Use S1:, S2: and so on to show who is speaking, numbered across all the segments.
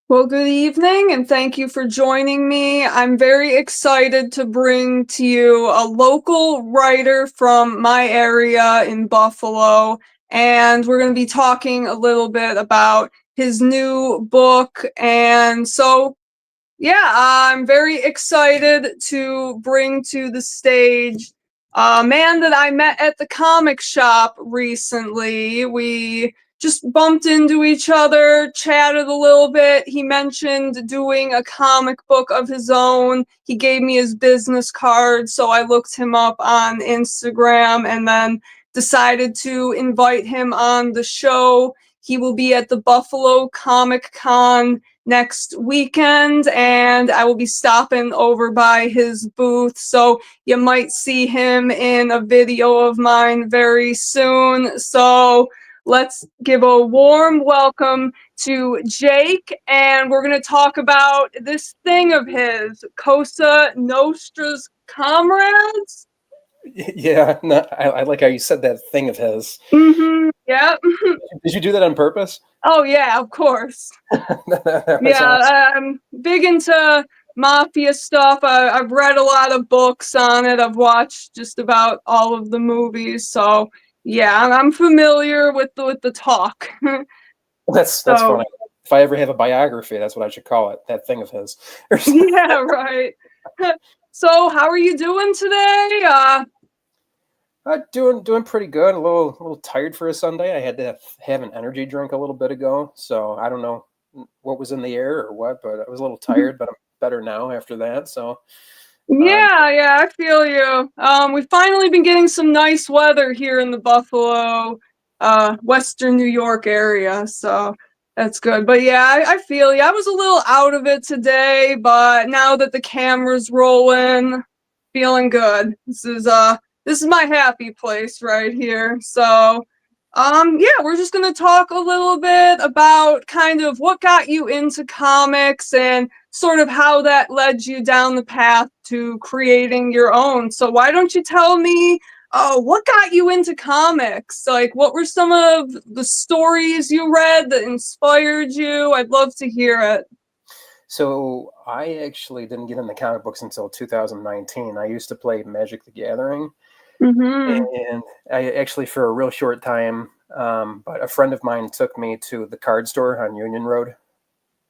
S1: Well, good evening, and thank you for joining me. I'm very excited to bring to you a local writer from my area in Buffalo, and we're going to be talking a little bit about his new book. I'm very excited to bring to the stage a man that I met at the comic shop recently. We just bumped into each other, chatted a little bit. He mentioned doing a comic book of his own. He gave me his business card, so I looked him up on Instagram and then decided to invite him on the show. He will be at the Buffalo Comic Con next weekend, and I will be stopping over by his booth. So you might see him in a video of mine very soon. So let's give a warm welcome to Jake, and we're going to talk about this thing of his, Cosa Nostra's Comrades.
S2: Yeah, no, I like how you said that thing of his.
S1: Yep.
S2: Did you do that on purpose?
S1: Oh, yeah, of course.
S2: That was awesome.
S1: Yeah, I'm big into mafia stuff. I've read a lot of books on it. I've watched just about all of the movies. So yeah, I'm familiar with the talk.
S2: That's
S1: So
S2: funny. If I ever have a biography, that's what I should call it. That thing of his.
S1: yeah, right. So how are you doing today?
S2: Doing pretty good. A little tired for a Sunday. I had to have an energy drink a little bit ago, so I don't know what was in the air or what, but I was a little tired. But I'm better now after that. So um,
S1: Yeah, I feel you. We've finally been getting some nice weather here in the Buffalo, Western New York area, so that's good. But yeah, I feel you. I was a little out of it today, but now that the camera's rolling, feeling good. This is my happy place right here. So, yeah, we're just gonna talk a little bit about kind of what got you into comics and sort of how that led you down the path to creating your own. So why don't you tell me, what got you into comics? Like, what were some of the stories you read that inspired you? I'd love to hear it.
S2: so I actually didn't get into comic books until 2019. I used to play Magic the Gathering.
S1: Mm-hmm.
S2: And I actually, for a real short time, but a friend of mine took me to the card store on Union Road.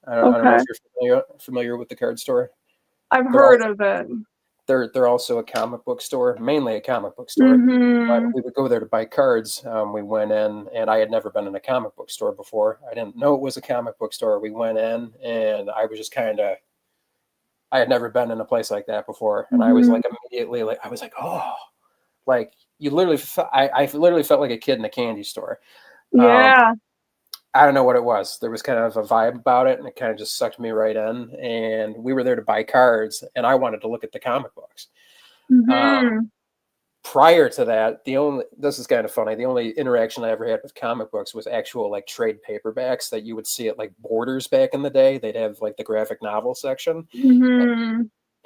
S2: I don't know
S1: Okay.
S2: if you're familiar with the card store.
S1: I've
S2: They're
S1: heard
S2: also
S1: of it.
S2: they're also a comic book store, mainly a comic book store. But
S1: Mm-hmm.
S2: we would go there to buy cards. We went in, and I had never been in a comic book store before. I didn't know it was a comic book store. We went in, and I was just kind of I had never been in a place like that before, and I was
S1: Mm-hmm.
S2: like immediately like I was like, oh, like you literally I literally felt like a kid in a candy store. um,
S1: Yeah.
S2: I don't know what it was. There was kind of a vibe about it, and it kind of just sucked me right in. And we were there to buy cards, and I wanted to look at the comic books. um,
S1: Mm-hmm.
S2: Prior to that, the only this is kind of funny, the only interaction I ever had with comic books was actual like trade paperbacks that you would see at like Borders back in the day. They'd have like the graphic novel section.
S1: Mm-hmm.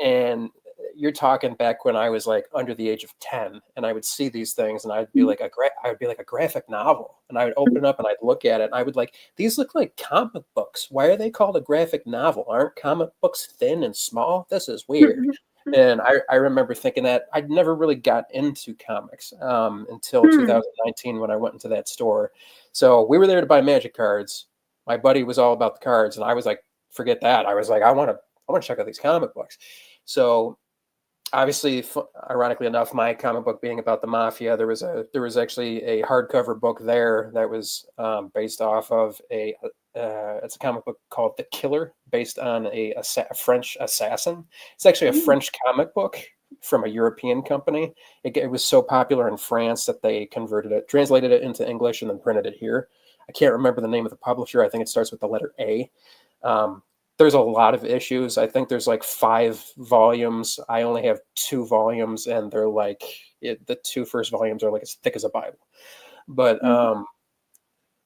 S2: And you're talking back when I was like under the age of 10, and I would see these things, and I would be like a graphic novel, and I would open it up and I'd look at it, and I would like, these look like comic books. Why are they called a graphic novel? Aren't comic books thin and small? This is weird. And I remember thinking that I'd never really got into comics until
S1: Mm-hmm.
S2: 2019 when I went into that store. So we were there to buy Magic cards. My buddy was all about the cards, and I was like, forget that. I was like, I want to check out these comic books. So obviously, ironically enough, my comic book being about the mafia, there was actually a hardcover book there that was based off of it's a comic book called The Killer, based on a French assassin. It's actually a French comic book from a European company. It was so popular in France that they translated it into English, and then printed it here. I can't remember the name of the publisher. I think it starts with the letter A. Um, there's a lot of issues. I think there's like 5 volumes. I only have 2 volumes, and they're like the 2 first volumes are like as thick as a Bible. But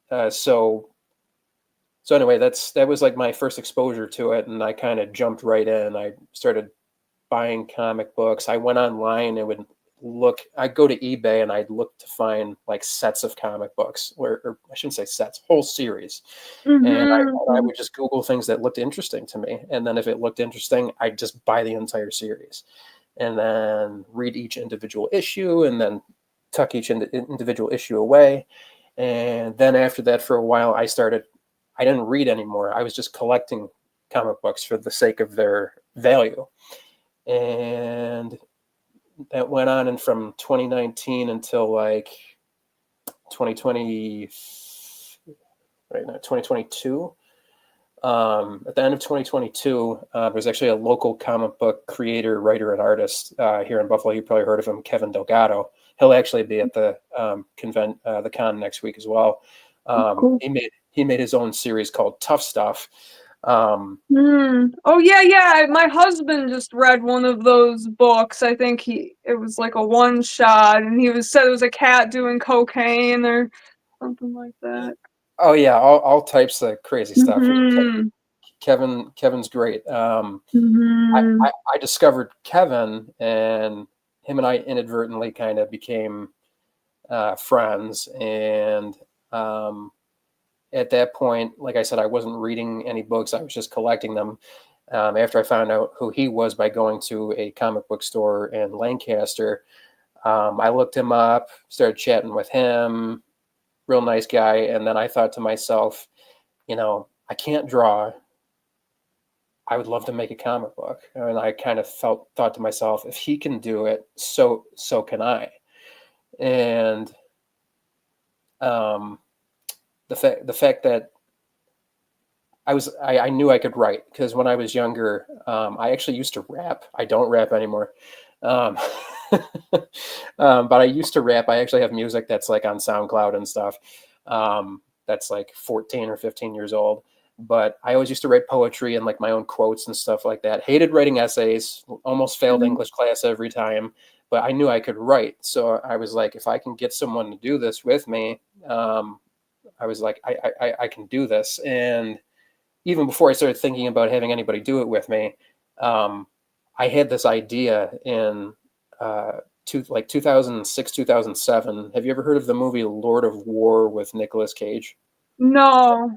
S2: uh, so so anyway, that was like my first exposure to it, and I kind of jumped right in. I started buying comic books. I went online and would I'd go to eBay and I'd look to find like sets of comic books, or I shouldn't say sets, whole series. And I
S1: Mm-hmm.
S2: would just Google things that looked interesting to me. And then if it looked interesting, I'd just buy the entire series and then read each individual issue and then tuck each individual issue away. And then after that, for a while, I didn't read anymore. I was just collecting comic books for the sake of their value. And that went on, and from 2019 until like 2020, right now, 2022. At the end of 2022, there's actually a local comic book creator, writer, and artist here in Buffalo. You probably heard of him, Kevin Delgado. He'll actually be at the the con next week as well.
S1: Cool.
S2: He made his own series called Tough Stuff.
S1: Oh yeah, yeah. My husband just read one of those books. I think it was like a one shot, and said it was a cat doing cocaine or something like that.
S2: Oh yeah, all types of crazy stuff.
S1: Mm-hmm.
S2: Kevin's great.
S1: Mm-hmm.
S2: I discovered Kevin, and him and I inadvertently kind of became friends. And at that point, like I said, I wasn't reading any books. I was just collecting them. After I found out who he was by going to a comic book store in Lancaster, I looked him up, started chatting with him. Real nice guy. And then I thought to myself, I can't draw. I would love to make a comic book. And I kind of thought to myself, if he can do it, so can I. And the fact that I knew I could write, because when I was younger, I actually used to rap. I don't rap anymore. Um, but I used to rap. I actually have music that's like on SoundCloud and stuff. That's like 14 or 15 years old. But I always used to write poetry and like my own quotes and stuff like that. Hated writing essays, almost failed English class every time, but I knew I could write. So I was like, if I can get someone to do this with me, I was like, I can do this. And even before I started thinking about having anybody do it with me, I had this idea in 2006, 2007. Have you ever heard of the movie Lord of War with Nicolas Cage?
S1: No.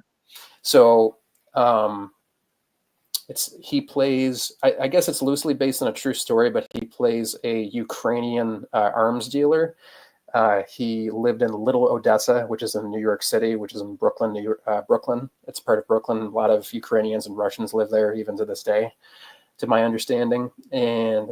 S2: So he plays, I guess it's loosely based on a true story, but he plays a Ukrainian arms dealer. He lived in Little Odessa, which is in New York City, which is in Brooklyn, New York, Brooklyn. It's part of Brooklyn. A lot of Ukrainians and Russians live there, even to this day, to my understanding. And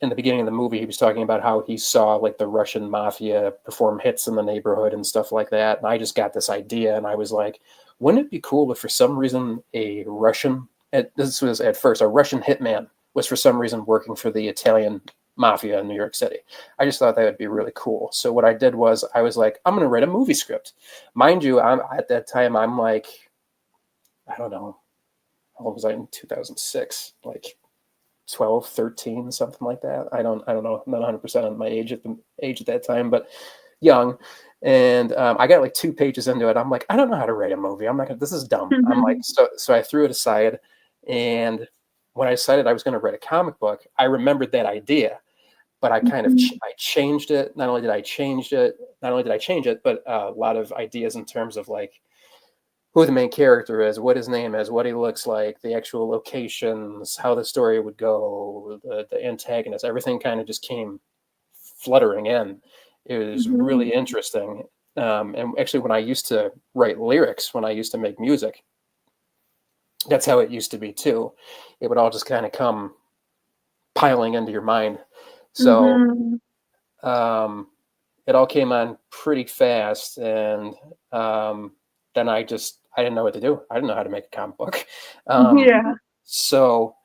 S2: in the beginning of the movie, he was talking about how he saw like the Russian mafia perform hits in the neighborhood and stuff like that. And I just got this idea, and I was like, wouldn't it be cool if for some reason this was at first, a Russian hitman was for some reason working for the Italian mafia in New York City? I just thought that would be really cool. So what I did was I was like, I'm going to write a movie script. Mind you, at that time, I'm like, I don't know, how old was I in 2006? Like 12, 13, something like that. I don't know. I'm not 100% on my age at that time, but young. And I got like 2 pages into it. I'm like, I don't know how to write a movie. I'm not gonna, this is dumb. I'm like, so I threw it aside. And when I decided I was going to write a comic book, I remembered that idea, but I kind of, I changed it. Not only did I change it, but a lot of ideas in terms of like who the main character is, what his name is, what he looks like, the actual locations, how the story would go, the antagonist, everything kind of just came fluttering in. It was really interesting. And actually, when I used to write lyrics, when I used to make music, that's how it used to be too. It would all just kind of come piling into your mind. So it all came on pretty fast, and then I didn't know what to do. I didn't know how to make a comic book.
S1: Yeah.
S2: So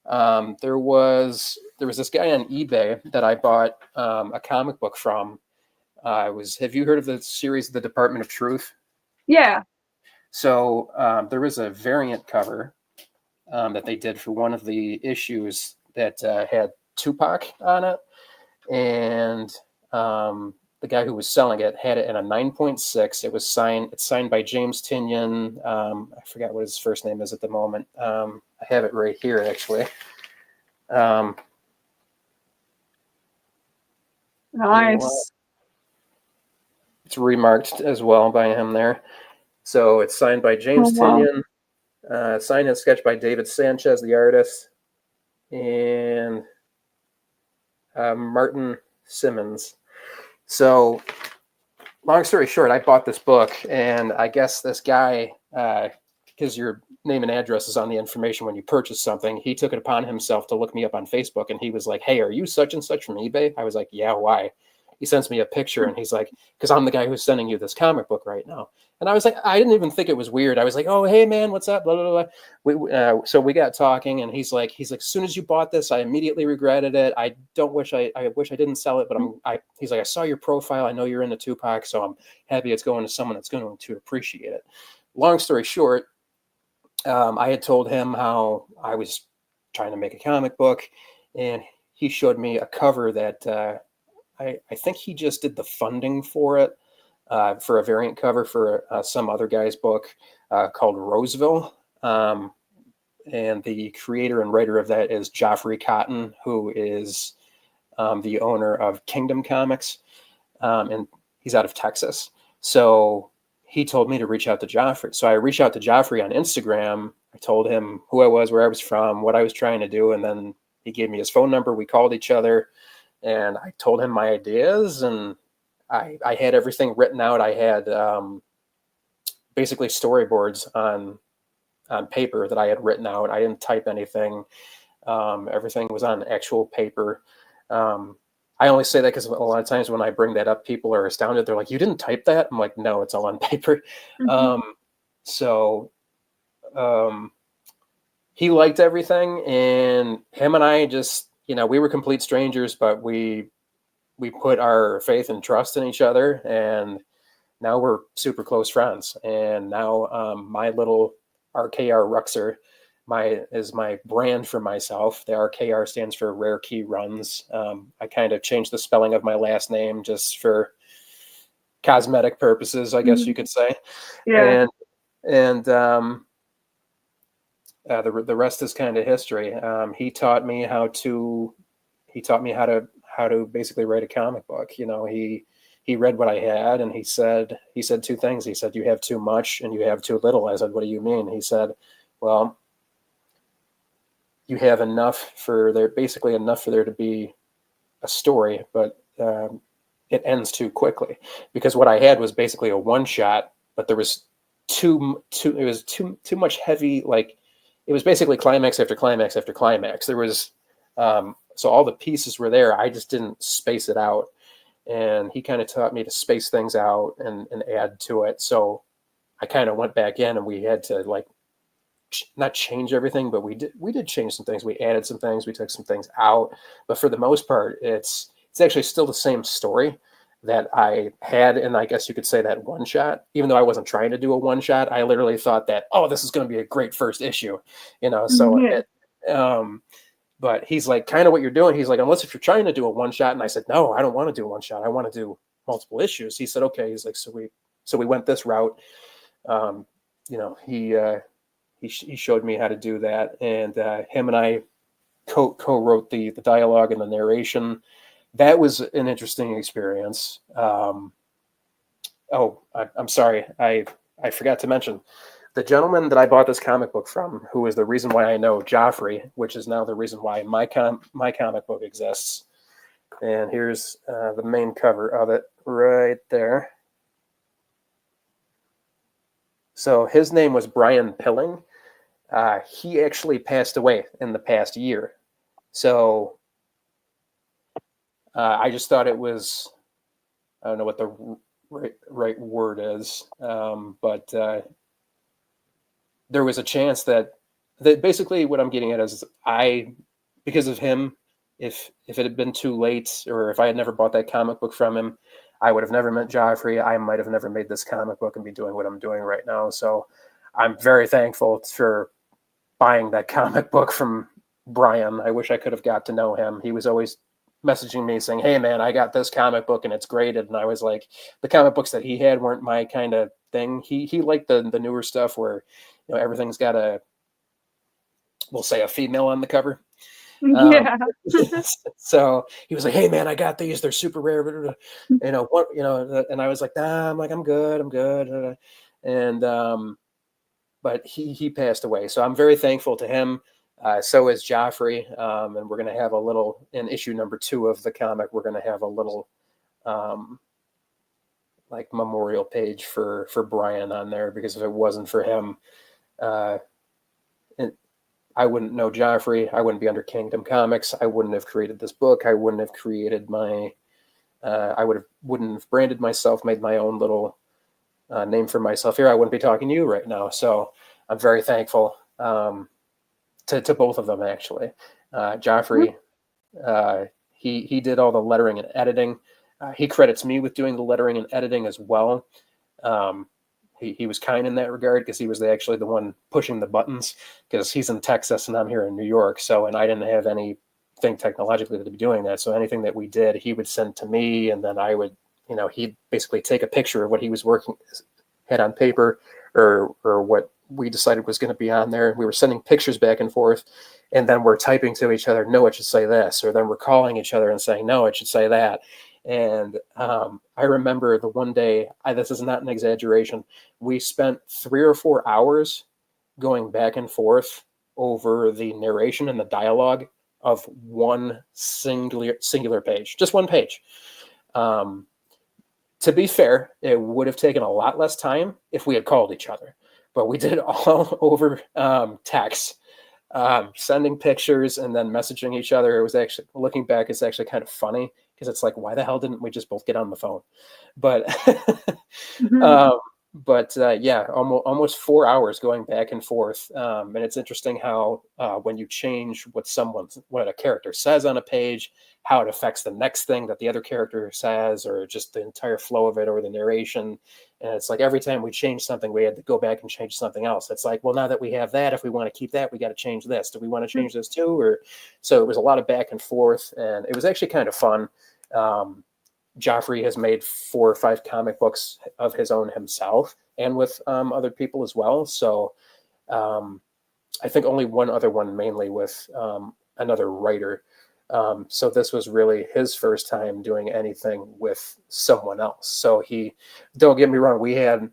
S2: there was this guy on eBay that I bought a comic book from. Have you heard of the series The Department of Truth?
S1: Yeah.
S2: So there was a variant cover that they did for one of the issues that had Tupac on it, and the guy who was selling it had it in a 9.6. It's signed by James Tinian. I forgot what his first name is at the moment. I have it right here, actually.
S1: Nice.
S2: It's remarked as well by him there. So it's signed by
S1: Oh,
S2: James
S1: wow.
S2: Tinian, signed and sketched by David Sanchez, the artist, and Martin Simmons. So, long story short, I bought this book, and I guess this guy, because your name and address is on the information when you purchase something, he took it upon himself to look me up on Facebook, and he was like, "Hey, are you such and such from eBay?" I was like, "Yeah, why?" He sends me a picture, and he's like, "Because I'm the guy who's sending you this comic book right now." And I was like, I didn't even think it was weird. I was like, "Oh, hey man, what's up?" Blah blah blah. So we got talking, and he's like, "As soon as you bought this, I immediately regretted it. I don't wish I wish I didn't sell it, but he's like, I saw your profile. I know you're into Tupac, so I'm happy it's going to someone that's going to appreciate it." Long story short, I had told him how I was trying to make a comic book, and he showed me a cover that I think he just did the funding for it, for a variant cover for some other guy's book called Roseville. And the creator and writer of that is Geoffrey Cotton, who is the owner of Kingdom Comics, and he's out of Texas. So he told me to reach out to Geoffrey. So I reached out to Geoffrey on Instagram. I told him who I was, where I was from, what I was trying to do, and then he gave me his phone number. We called each other, and I told him my ideas, and I had everything written out. I had basically storyboards on paper that I had written out. I didn't type anything. Everything was on actual paper. I only say that because a lot of times when I bring that up, people are astounded. They're like, "You didn't type that?" I'm like, "No, it's all on paper."
S1: Mhm.
S2: So he liked everything, and him and I just, we were complete strangers, but we put our faith and trust in each other, and now we're super close friends. And now my little RKR Ruchser is my brand for myself. The RKR stands for Rare Key Runs. I kind of changed the spelling of my last name just for cosmetic purposes, I guess you
S1: Mhm.
S2: could say.
S1: Yeah.
S2: And the rest is kind of history. He taught me how to basically write a comic book. He read what I had, and he said two things. He said, "You have too much and you have too little." I said, "What do you mean?" He said, "Well, you have basically enough for there to be a story, but it ends too quickly." Because what I had was basically a one shot, but there was too much heavy, like it was basically climax after climax after climax. There was so all the pieces were there. I just didn't space it out, and he kind of taught me to space things out and add to it. So I kind of went back in, and we had to like not change everything, but we did change some things. We added some things, we took some things out, but for the most part, it's actually still the same story that I had, and I guess you could say that one shot. Even though I wasn't trying to do a one shot, I literally thought that, oh, this is going to be a great first issue,
S1: Mhm.
S2: So
S1: Yeah.
S2: but he's like, kind of what you're doing. He's like, unless if you're trying to do a one shot, and I said, no, I don't want to do one shot. I want to do multiple issues. He said, okay. He's like, so we went this route. Um, you know, he showed me how to do that, and him and I co-wrote the dialogue and the narration. That was an interesting experience. I'm sorry, I forgot to mention the gentleman that I bought this comic book from, who is the reason why I know Joffrey, which is now the reason why my comic book exists. And here's the main cover of it right there. So his name was Brian Pilling. He actually passed away in the past year. So I just thought it was, I don't know what the right word is, but there was a chance that basically what I'm getting at is because of him, if it had been too late, or if I had never bought that comic book from him, I would have never met Joffrey. I might have never made this comic book and be doing what I'm doing right now. So I'm very thankful for buying that comic book from Brian. I wish I could have got to know him. He was always messaging me saying, "Hey man, I got this comic book and it's graded." And I was like, the comic books that he had weren't my kind of thing. He liked the newer stuff where everything's got we'll say a female on the cover. Um,
S1: Yeah.
S2: so he was like, "Hey man, I got these. They're super rare." What, and I was like, "Nah," I'm like, I'm good. And but he passed away. So I'm very thankful to him. So is Joffrey. And we're going to have a little, in issue number 2 of the comic, we're going to have a little um, like memorial page for Brian on there, because if it wasn't for him, uh, I wouldn't know Joffrey. I wouldn't be under Kingdom Comics. I wouldn't have created this book. I wouldn't have created wouldn't have branded myself, made my own little name for myself here. I wouldn't be talking to you right now. So I'm very thankful to both of them, actually. Joffrey, he did all the lettering and editing. He credits me with doing the lettering and editing as well. Um, he was kind in that regard, because he was actually the one pushing the buttons, because he's in Texas and I'm here in New York. So, and I didn't have anything technologically to be doing that. So anything that we did, he would send to me, and then I would, he'd basically take a picture of what he was had on paper, or what we decided was going to be on there. We were sending pictures back and forth, and then we're typing to each other, "No, it should say this," or then we're calling each other and saying, "No, it should say that." And I remember the one day, this is not an exaggeration, we spent 3 or 4 hours going back and forth over the narration and the dialogue of one singular page, just one page. To be fair, it would have taken a lot less time if we had called each other, but we did it all over text, sending pictures and then messaging each other. It was actually, looking back, it's actually kind of funny, because it's like, why the hell didn't we just both get on the phone? But
S1: Mhm.
S2: yeah, almost 4 hours going back and forth. And it's interesting how when you change what a character says on a page, how it affects the next thing that the other character says, or just the entire flow of it, or the narration. And it's like every time we change something, we had to go back and change something else. It's like, well, now that we have that, if we want to keep that, we got to change this. Do we want to change this too? Or so it was a lot of back and forth, and it was actually kind of fun. Joffrey has made 4 or 5 comic books of his own himself, and with other people as well. So I think only one other one, mainly with another writer. So this was really his first time doing anything with someone else. So don't get me wrong, we had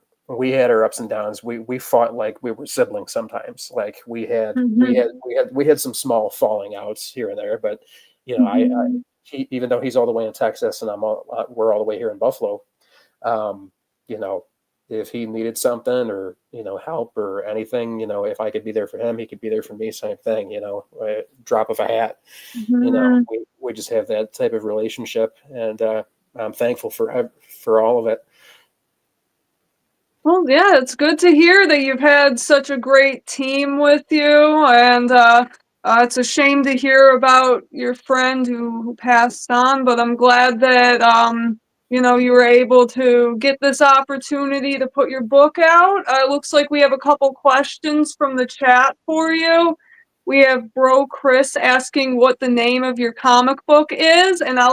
S2: our ups and downs. We fought like we were siblings sometimes. Like
S1: Mhm.
S2: we had some small falling outs here and there, but
S1: Mhm.
S2: even though he's all the way in Texas and we're all the way here in Buffalo, um, you know, if he needed something, or help or anything, if I could be there for him, he could be there for me. Same thing, drop of a hat.
S1: Mhm.
S2: We just have that type of relationship, and I'm thankful for all of it.
S1: Well, yeah, it's good to hear that you've had such a great team with you, and it's a shame to hear about your friend who passed on. But I'm glad that you were able to get this opportunity to put your book out. It looks like we have a couple questions from the chat for you. We have Bro Chris asking what the name of your comic book is, and I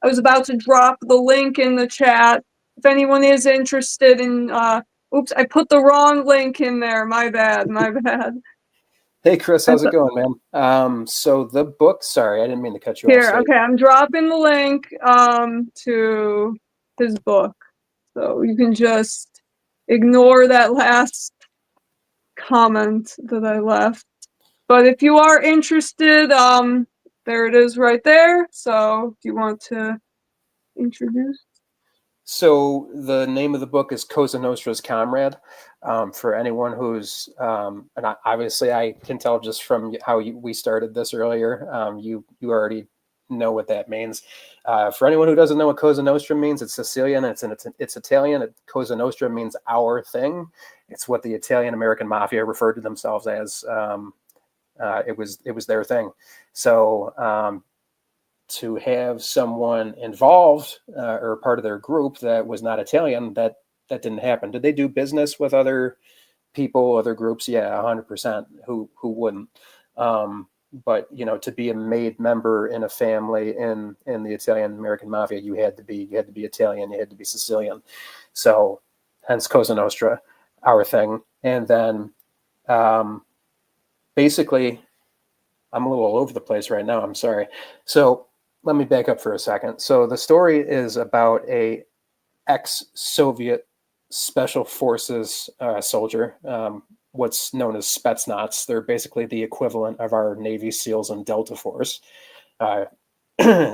S1: was about to drop the link in the chat if anyone is interested in oops, I put the wrong link in there. My bad, my bad.
S2: Hey Chris,
S1: I
S2: how's it
S1: thought
S2: going, man? So the book, sorry, I didn't mean to cut you off.
S1: here,
S2: So
S1: okay, I'm dropping the link to his book. So you can just ignore that last comment that I left. But if you are interested, there it is right there. So if you want to introduce.
S2: So the name of the book is Cosa Nostra's Comrade. For anyone who's, obviously I can tell just from how we started this earlier, you already know what that means. For anyone who doesn't know what Cosa Nostra means, it's Sicilian. It's Italian. Cosa Nostra means our thing. It's what the Italian American mafia referred to themselves as. It was their thing. So to have someone involved or part of their group that was not Italian, that didn't happen. Did they do business with other people, other groups? Yeah, 100%. Who wouldn't? But to be a made member in a family in the Italian American mafia, you had to be Italian, you had to be Sicilian. So hence Cosa Nostra, our thing. And then basically I'm a little all over the place right now. I'm sorry. So let me back up for a second. So the story is about a ex-Soviet special forces soldier, what's known as Spetsnaz. They're basically the equivalent of our Navy SEALs and Delta Force. Uh,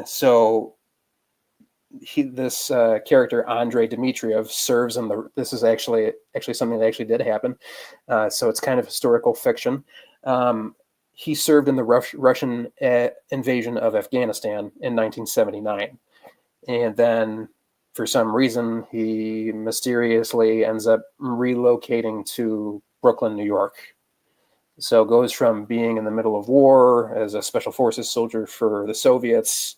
S2: so this character Andrei Dmitriev serves in the. This is actually something that actually did happen. So it's kind of historical fiction. He served in the Russian invasion of Afghanistan in 1979, and then for some reason he mysteriously ends up relocating to Brooklyn, New York. So goes from being in the middle of war as a special forces soldier for the Soviets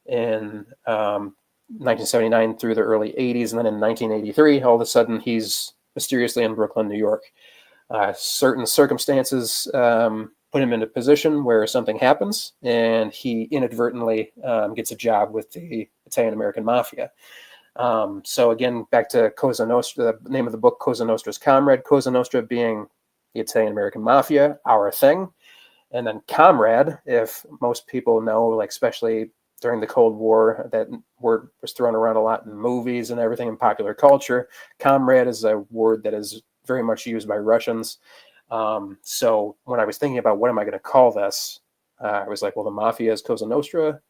S2: in 1979 through the early 80s, and then in 1983, all of a sudden he's mysteriously in Brooklyn, New York. Certain circumstances put him in a position where something happens, and he inadvertently gets a job with the Italian-American mafia. So again, back to Cosa Nostra, the name of the book, Cosa Nostra's Comrade, Cosa Nostra being the Italian-American mafia, our thing. And then Comrade, if most people know, like especially during the Cold War, that word was thrown around a lot in movies and everything in popular culture. Comrade is a word that is very much used by Russians. So when I was thinking about what am I going to call this, I was like, well, the mafia is Cosa Nostra.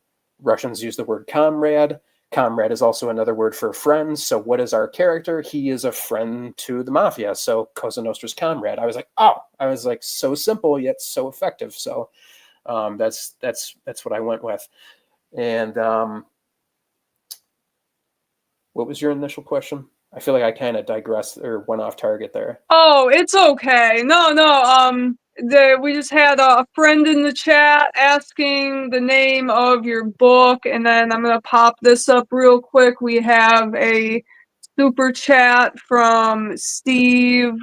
S2: Russians use the word comrade. Comrade is also another word for friend. So what is our character? He is a friend to the mafia. So Cosa Nostra's comrade. I was like, so simple yet so effective. So that's what I went with. And what was your initial question? I feel like I kind of digressed or went off target there.
S1: Oh, it's okay. No. We just had a friend in the chat asking the name of your book, and then I'm gonna pop this up real quick. We have a super chat from Steve,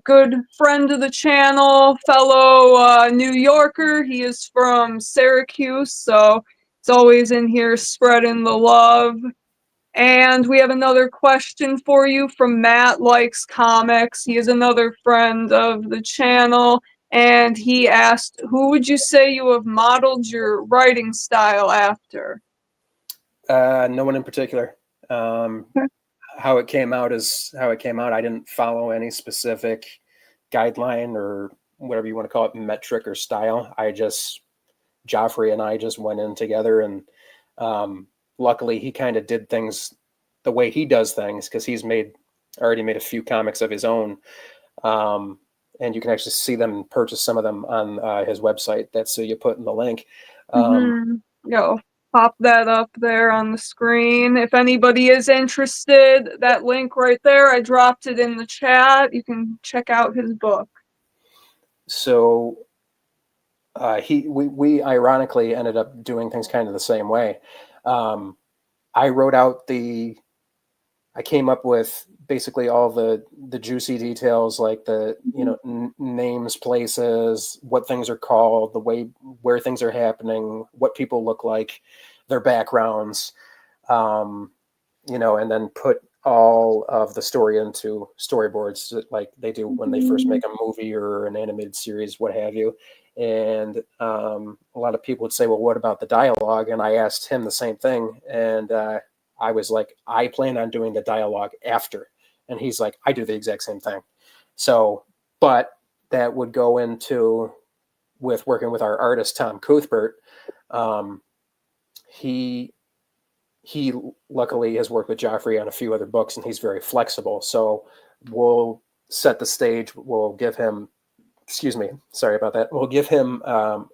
S1: good friend of the channel, fellow New Yorker. He is from Syracuse, so it's always in here spreading the love. And we have another question for you from Matt Likes Comics. He is another friend of the channel, and he asked, who would you say you have modeled your writing style after?
S2: No one in particular. How it came out is how it came out. I didn't follow any specific guideline or whatever you want to call it, metric or style. Joffrey and I just went in together, and luckily he kind of did things the way he does things, because he's already made a few comics of his own. And you can actually see them and purchase some of them on his website. That's you put in the link.
S1: Yo, pop that up there on the screen. If anybody is interested, that link right there, I dropped it in the chat. You can check out his book.
S2: So we ironically ended up doing things kind of the same way. I came up with basically all the juicy details, like the names, places, what things are called, the way where things are happening, what people look like, their backgrounds, and then put all of the story into storyboards, like they do when they first make a movie or an animated series, what have you. And a lot of people would say, well, what about the dialogue? And I asked him the same thing, and I was like, I plan on doing the dialogue after. And he's like, I do the exact same thing. So, but that would go into with working with our artist, Tom Cuthbert. He luckily has worked with Joffrey on a few other books, and he's very flexible. So we'll set the stage. We'll give him, sorry about that. We'll give him a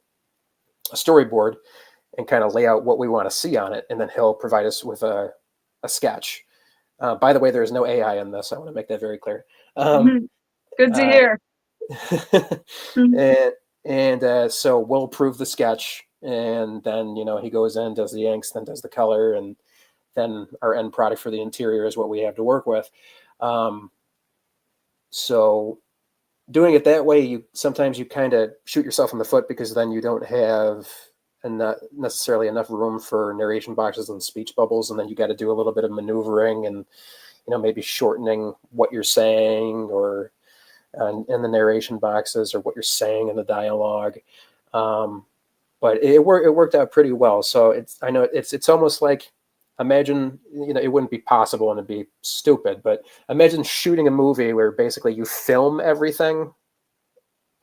S2: storyboard and kind of lay out what we want to see on it, and then he'll provide us with a sketch. By the way, there is no AI in this. I want to make that very clear.
S1: Good to hear.
S2: So we'll approve the sketch, and then he goes in, does the inks, then does the color, and then our end product for the interior is what we have to work with. So doing it that way, sometimes you kind of shoot yourself in the foot, because then you don't have not necessarily enough room for narration boxes and speech bubbles, and then you got to do a little bit of maneuvering and maybe shortening what you're saying or in the narration boxes, or what you're saying in the dialogue. But it worked out pretty well. So I know it's almost like, imagine, it wouldn't be possible and it'd be stupid, but imagine shooting a movie where basically you film everything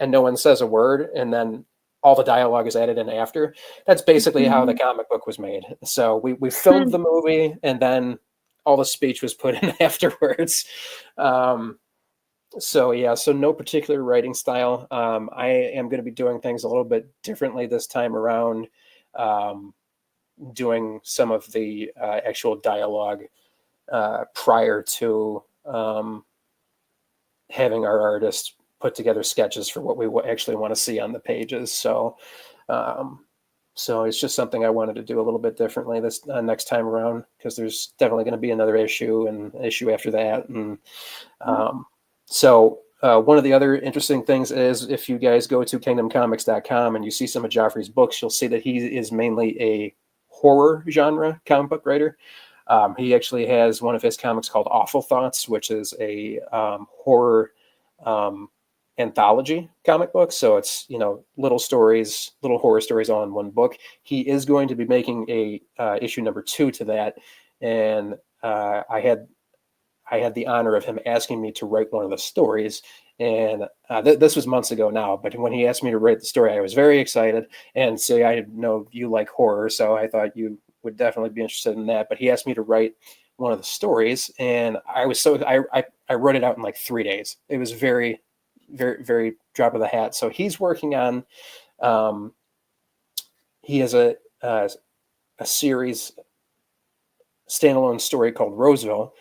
S2: and no one says a word, and then all the dialogue is added in after. That's basically how the comic book was made. So we filmed the movie, and then all the speech was put in afterwards. So yeah, so no particular writing style. I am going to be doing things a little bit differently this time around, doing some of the actual dialogue prior to having our artist put together sketches for what we actually want to see on the pages. So, so it's just something I wanted to do a little bit differently this next time around, because there's definitely going to be another issue and issue after that. And so one of the other interesting things is, if you guys go to kingdomcomics.com and you see some of Joffrey's books, you'll see that he is mainly a horror genre comic book writer. He actually has one of his comics called Awful Thoughts, which is a horror anthology comic book. So it's, little stories, little horror stories all in one book. He is going to be making a issue number 2 to that. And I had the honor of him asking me to write one of the stories. And this was months ago now, but when he asked me to write the story, I was very excited. And so I know you like horror, so I thought you would definitely be interested in that. But he asked me to write one of the stories, and I wrote it out in like 3 days. It was very, very, very drop of the hat. So he's working on, he has a series standalone story called Roseville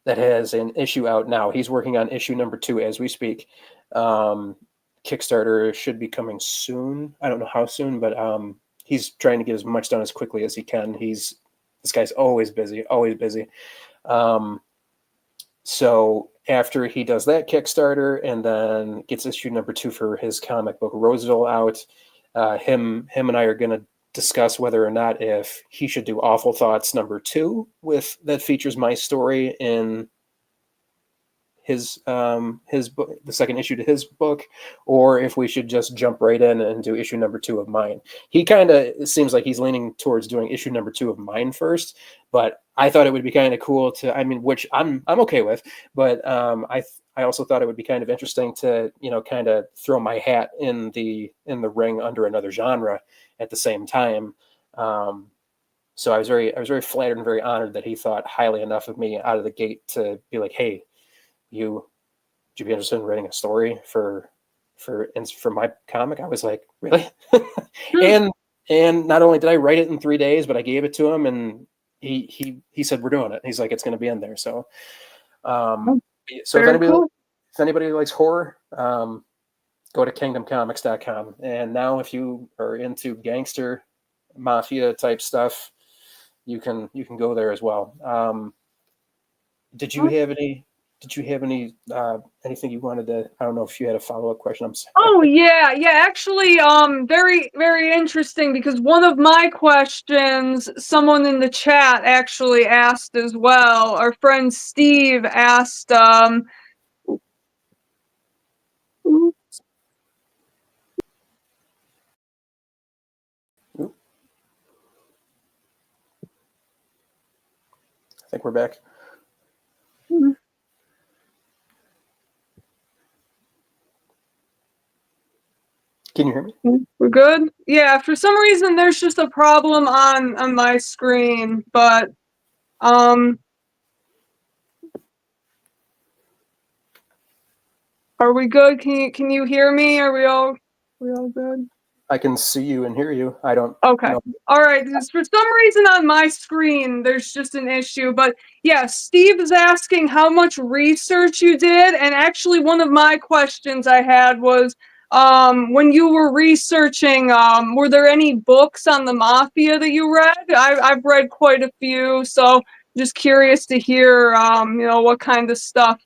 S2: that has an issue out now. He's working on issue number 2 as we speak. Kickstarter should be coming soon. I don't know how soon, but he's trying to get as much done as quickly as he can. This guy's always busy, always busy. So after he does that Kickstarter and then gets issue number 2 for his comic book Roseville out, him and I are going to discuss whether or not if he should do Awful Thoughts number 2 that features my story in his book, the second issue to his book, or if we should just jump right in and do issue number 2 of mine. He kind of seems like he's leaning towards doing issue number 2 of mine first, but I thought it would be kind of cool to, which I'm okay with, but I also thought it would be kind of interesting to, kind of throw my hat in the ring under another genre at the same time. So I was very flattered and very honored that he thought highly enough of me out of the gate to be like, hey, would you be interested in writing a story for my comic? I was like, really? and not only did I write it in 3 days, but I gave it to him, and he said, we're doing it. He's like, it's going to be in there. So, if anybody likes horror, go to kingdomcomics.com. And now if you are into gangster mafia type stuff, you can go there as well. Did you have any anything you wanted to, I don't know if you had a follow-up question. I'm sorry.
S1: Oh yeah. Actually, very, very interesting, because one of my questions, someone in the chat actually asked as well. Our friend Steve asked,
S2: I think we're back. Can you hear me?
S1: We're good? Yeah, for some reason there's just a problem on my screen, but are we good? Can you hear me? Are we all good?
S2: I can see you and hear you. I don't
S1: Okay.
S2: know.
S1: All right. For some reason on my screen, there's just an issue. But yeah, Steve is asking how much research you did. And actually, one of my questions I had was, when you were researching, were there any books on the mafia that you read? I've read quite a few. So just curious to hear, what kind of stuff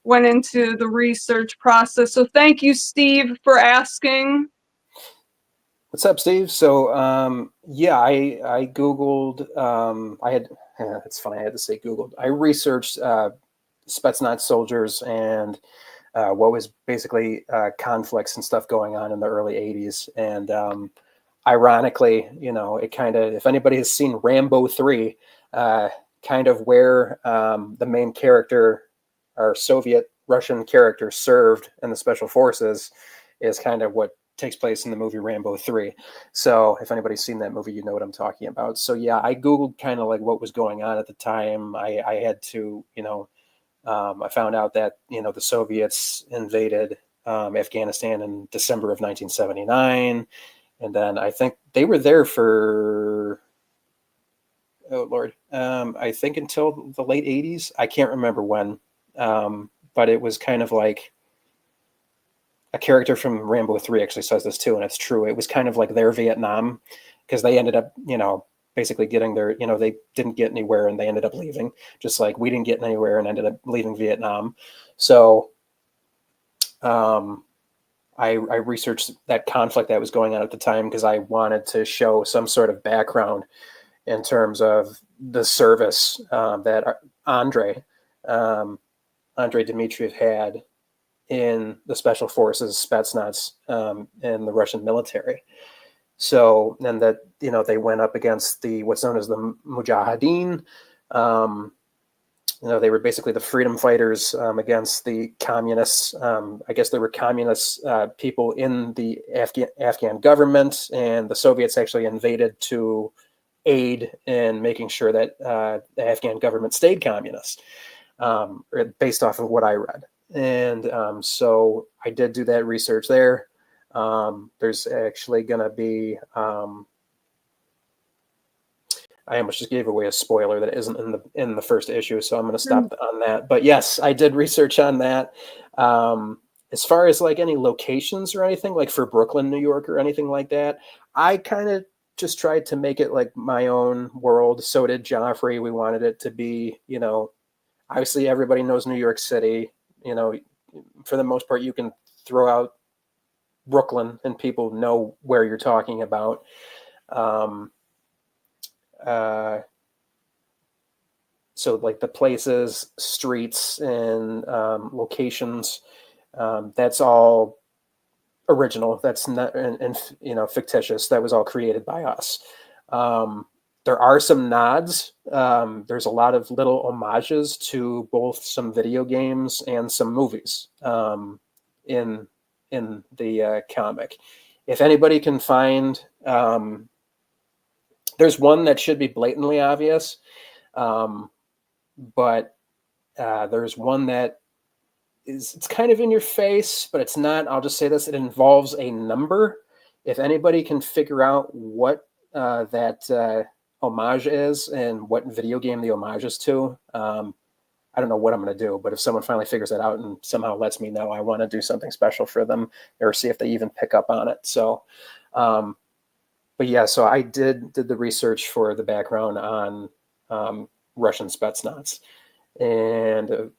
S1: went into the research process. So thank you, Steve, for asking.
S2: What's up, Steve? So, yeah, I Googled, it's funny, I had to say Googled. I researched Spetsnaz soldiers and what was basically conflicts and stuff going on in the early 80s. And ironically, it kind of, if anybody has seen Rambo 3, kind of where the main character, our Soviet Russian character, served in the special forces is kind of what takes place in the movie Rambo 3. So if anybody's seen that movie, you know what I'm talking about. So yeah, I Googled kind of like what was going on at the time. I had to, I found out that, the Soviets invaded Afghanistan in December of 1979. And then I think they were there for, oh Lord, I think until the late 80s. I can't remember when, but it was kind of like, a character from Rambo 3 actually says this too, and it's true. It was kind of like their Vietnam, because they ended up, basically getting their, they didn't get anywhere and they ended up leaving, just like we didn't get anywhere and ended up leaving Vietnam. So I researched that conflict that was going on at the time because I wanted to show some sort of background in terms of the service that Andrei Dmitriev had in the special forces, Spetsnaz, in the Russian military. So, and that, they went up against what's known as the Mujahideen. They were basically the freedom fighters against the communists. I guess there were communist people in the Afghan government, and the Soviets actually invaded to aid in making sure that the Afghan government stayed communist, based off of what I read. And so I did do that research there. There's actually going to be, I almost just gave away a spoiler that isn't in the first issue, so I'm going to stop on that. But yes, I did research on that. As far as like any locations or anything, like for Brooklyn, New York, or anything like that, I kind of just tried to make it like my own world. So did Joffrey. We wanted it to be, obviously everybody knows New York City. For the most part, you can throw out Brooklyn and people know where you're talking about. So like the places, streets, and locations, that's all original. That's not, and fictitious. That was all created by us. There are some nods. There's a lot of little homages to both some video games and some movies in the comic. If anybody can find, there's one that should be blatantly obvious, but there's one that it's kind of in your face, but it's not. I'll just say this: it involves a number. If anybody can figure out what that homage is and what video game the homage is to, I don't know what I'm going to do, but if someone finally figures that out and somehow lets me know, I want to do something special for them or see if they even pick up on it. So, but yeah, so I did the research for the background on Russian Spetsnaz. And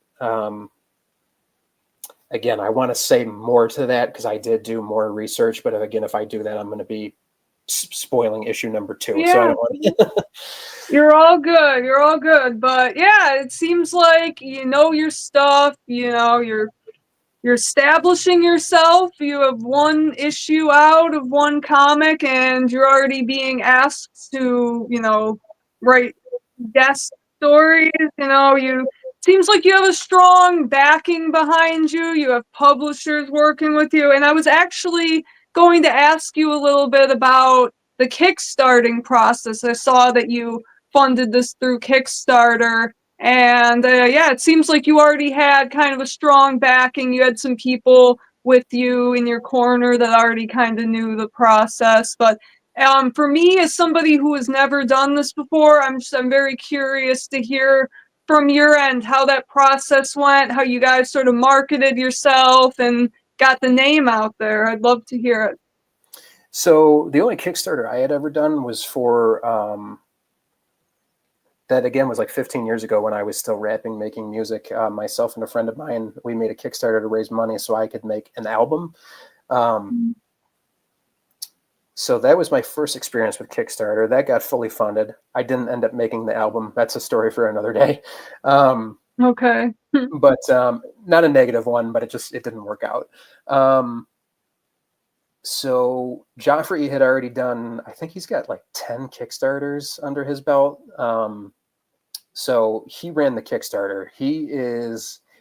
S2: again, I want to say more to that because I did do more research, but again, if I do that, I'm going to be spoiling issue number 2.
S1: Yeah.
S2: So I don't want to.
S1: You're all good. You're all good. But yeah, it seems like you know your stuff. You're establishing yourself. You have one issue out of one comic, and you're already being asked to, write guest stories. You seems like you have a strong backing behind you. You have publishers working with you. And I was actually going to ask you a little bit about the Kickstarting process. I saw that you funded this through Kickstarter. And yeah, it seems like you already had kind of a strong backing. You had some people with you in your corner that already kind of knew the process. But for me, as somebody who has never done this before, I'm very curious to hear from your end how that process went, how you guys sort of marketed yourself and got the name out there. I'd love to hear it.
S2: So the only Kickstarter I had ever done was for that again was like 15 years ago when I was still rapping, making music. Myself and a friend of mine, we made a Kickstarter to raise money so I could make an album. So that was my first experience with Kickstarter. That got fully funded. I didn't end up making the album. That's a story for another day.
S1: Okay.
S2: But not a negative one, but it didn't work out. So Joffrey had already done, I think he's got like 10 Kickstarters under his belt. So he ran the Kickstarter.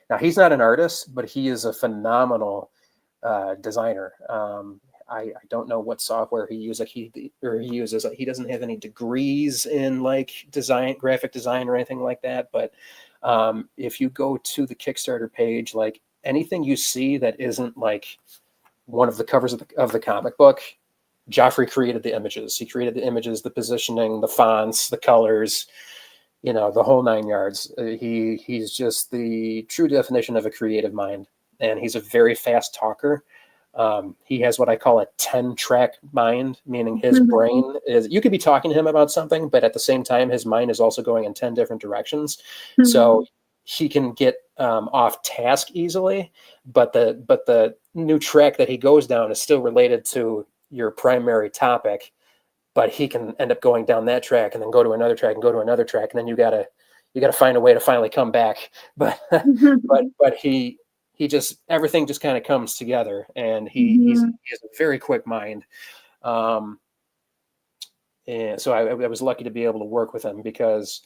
S2: Now he's not an artist, but he is a phenomenal designer. I don't know what software he uses. He doesn't have any degrees in like graphic design or anything like that. But if you go to the Kickstarter page, like anything you see that isn't like one of the covers of the comic book, Joffrey created the images. He created the images, the positioning, the fonts, the colors, the whole 9 yards. He's just the true definition of a creative mind, and he's a very fast talker. He has what I call a 10-track mind, meaning his brain is, you could be talking to him about something, but at the same time, his mind is also going in 10 different directions. So he can get off task easily, but the new track that he goes down is still related to your primary topic, but he can end up going down that track and then go to another track and go to another track. And then you gotta find a way to finally come back. But, but he just, everything just kind of comes together, and he has a very quick mind. And so I was lucky to be able to work with him because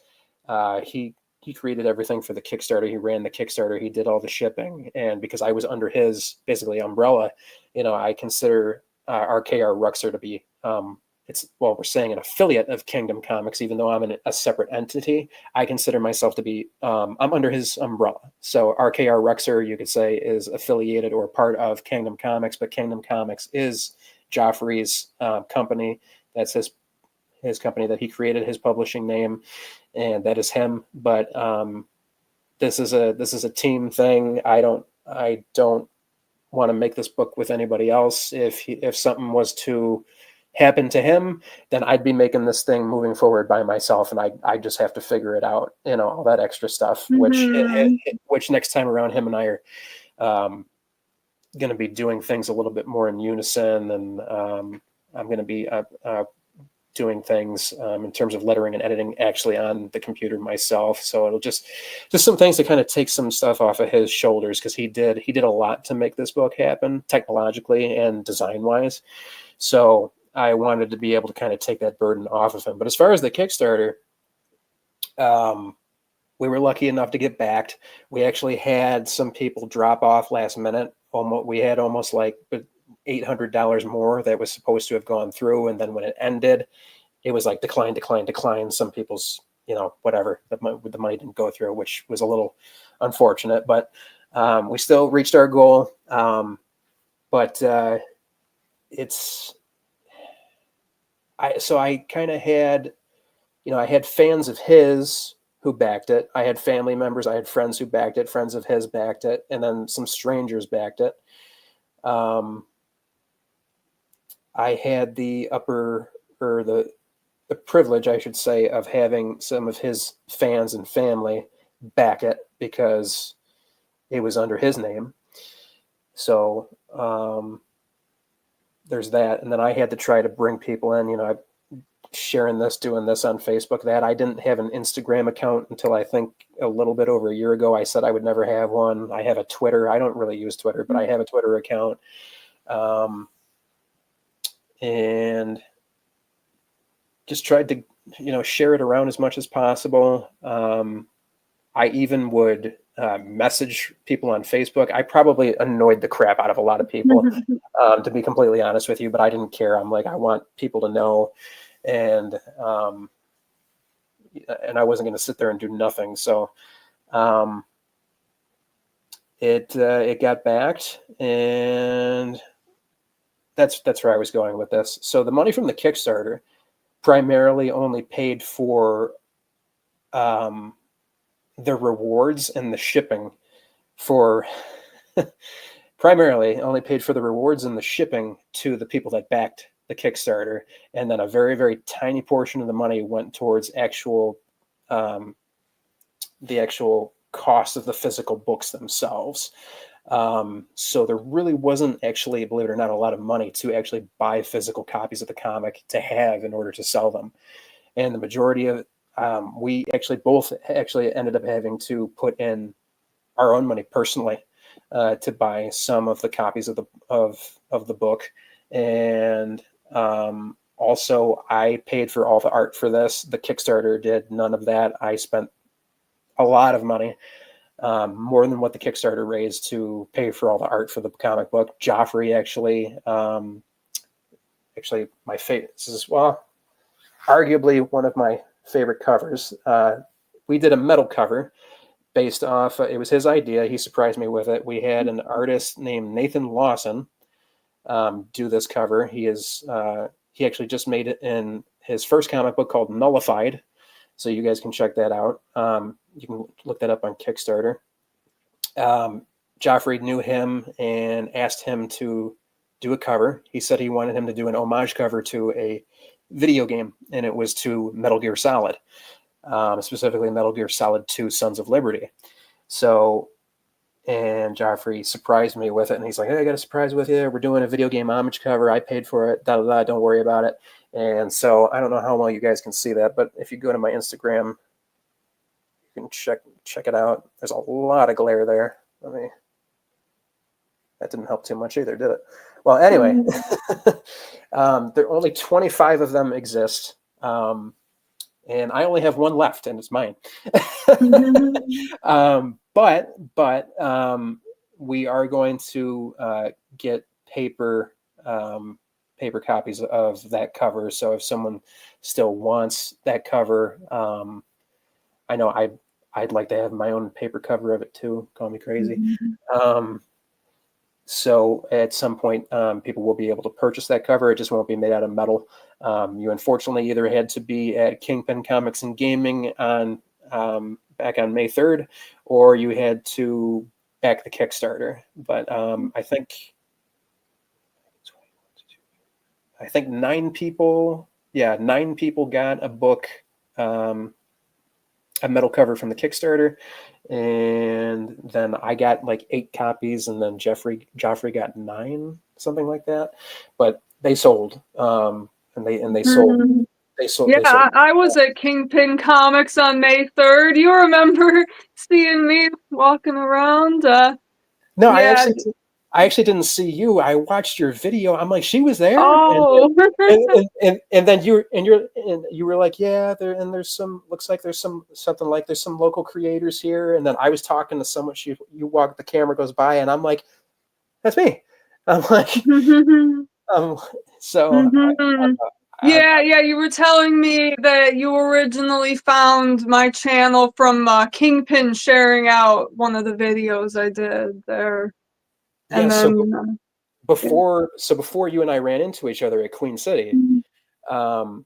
S2: he created everything for the Kickstarter. He ran the Kickstarter. He did all the shipping. And because I was under his basically umbrella, I consider RKR Ruchser to be, we're saying an affiliate of Kingdom Comics, even though I'm a separate entity. I consider myself to be, I'm under his umbrella. So RKR Ruchser, you could say, is affiliated or part of Kingdom Comics, but Kingdom Comics is Joffrey's company. That's his company that he created, his publishing name, and that is him. But this is a team thing. I don't want to make this book with anybody else. If something was to happen to him, then I'd be making this thing moving forward by myself, and I just have to figure it out, all that extra stuff, which next time around, him and I are going to be doing things a little bit more in unison, and I'm going to be doing things in terms of lettering and editing actually on the computer myself. So it'll just some things to kind of take some stuff off of his shoulders, because he did a lot to make this book happen technologically and design wise. So I wanted to be able to kind of take that burden off of him. But as far as the Kickstarter, we were lucky enough to get backed. We actually had some people drop off last minute. We had almost like $800 more that was supposed to have gone through. And then when it ended, it was like decline. Some people's, whatever, the money didn't go through, which was a little unfortunate, but we still reached our goal. I kind of had, I had fans of his who backed it. I had family members. I had friends who backed it. Friends of his backed it. And then some strangers backed it. I had the privilege, I should say, of having some of his fans and family back it because it was under his name. So there's that. And then I had to try to bring people in, sharing this, doing this on Facebook, that. I didn't have an Instagram account until I think a little bit over a year ago. I said I would never have one. I have a Twitter. I don't really use Twitter, but I have a Twitter account. And just tried to, share it around as much as possible. I even would message people on Facebook. I probably annoyed the crap out of a lot of people, to be completely honest with you, but I didn't care. I'm like, I want people to know. And I wasn't going to sit there and do nothing. So it got backed, and that's where I was going with this. So the money from the Kickstarter primarily only paid for the rewards and the shipping primarily only paid for the rewards and the shipping to the people that backed the Kickstarter. And then a very, very tiny portion of the money went towards the actual cost of the physical books themselves. So there really wasn't actually, believe it or not, a lot of money to actually buy physical copies of the comic to have in order to sell them. And the majority of we both ended up having to put in our own money personally to buy some of the copies of the book, and also I paid for all the art for this. The Kickstarter did none of that. I spent a lot of money, more than what the Kickstarter raised, to pay for all the art for the comic book. Joffrey actually, my favorite. This is, well, arguably one of my favorite covers. We did a metal cover based off. It was his idea. He surprised me with it. We had an artist named Nathan Lawson do this cover. He actually just made it in his first comic book called Nullified. So you guys can check that out. You can look that up on Kickstarter. Joffrey knew him and asked him to do a cover. He said he wanted him to do an homage cover to a video game, and it was to Metal Gear Solid, specifically Metal Gear Solid 2 Sons of Liberty. So, and Joffrey surprised me with it, and he's like, hey, I got a surprise with you. We're doing a video game homage cover. I paid for it. Da, da, da, don't worry about it. And so I don't know how well you guys can see that, but if you go to my Instagram, you can check it out. There's a lot of glare there. That didn't help too much either, did it? Well, anyway, there only 25 of them exist. And I only have one left, and it's mine. But we are going to get paper copies of that cover. So if someone still wants that cover, I know I'd like to have my own paper cover of it too. Call me crazy. So at some point, people will be able to purchase that cover. It just won't be made out of metal. You unfortunately either had to be at Kingpin Comics and Gaming on back on May 3rd, or you had to back the Kickstarter. But I think 9 people got a book, a metal cover from the Kickstarter, and then I got like 8 copies, and then Joffrey got 9, something like that. But they sold, and they sold.
S1: Yeah, I was at Kingpin Comics on May 3rd. You remember seeing me walking around?
S2: No,
S1: yeah.
S2: I actually didn't see you. I watched your video. I'm like, she was there.
S1: Oh.
S2: And then you were like, yeah, there's some local creators here. And then I was talking to someone. You walk, the camera goes by, and I'm like, that's me. I'm like, so.
S1: Yeah, you were telling me that you originally found my channel from Kingpin sharing out one of the videos I did there. And
S2: yeah,
S1: then
S2: before you and I ran into each other at Queen City, I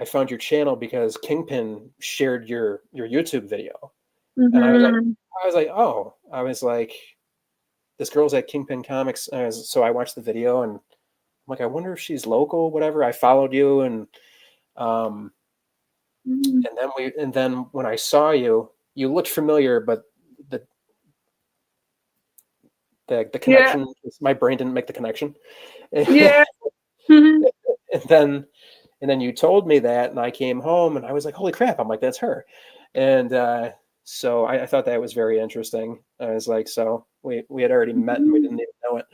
S2: found your channel because Kingpin shared your YouTube video. And I was like, this girl's at Kingpin Comics. So I watched the video, and I'm like, I wonder if she's local, whatever. I followed you, and then when I saw you, you looked familiar, but the connection, my brain didn't make the connection.
S1: Yeah.
S2: And then you told me that, and I came home, and I was like, holy crap. I'm like, that's her. And so I thought that was very interesting. I was like, so we had already met, and we didn't even know it.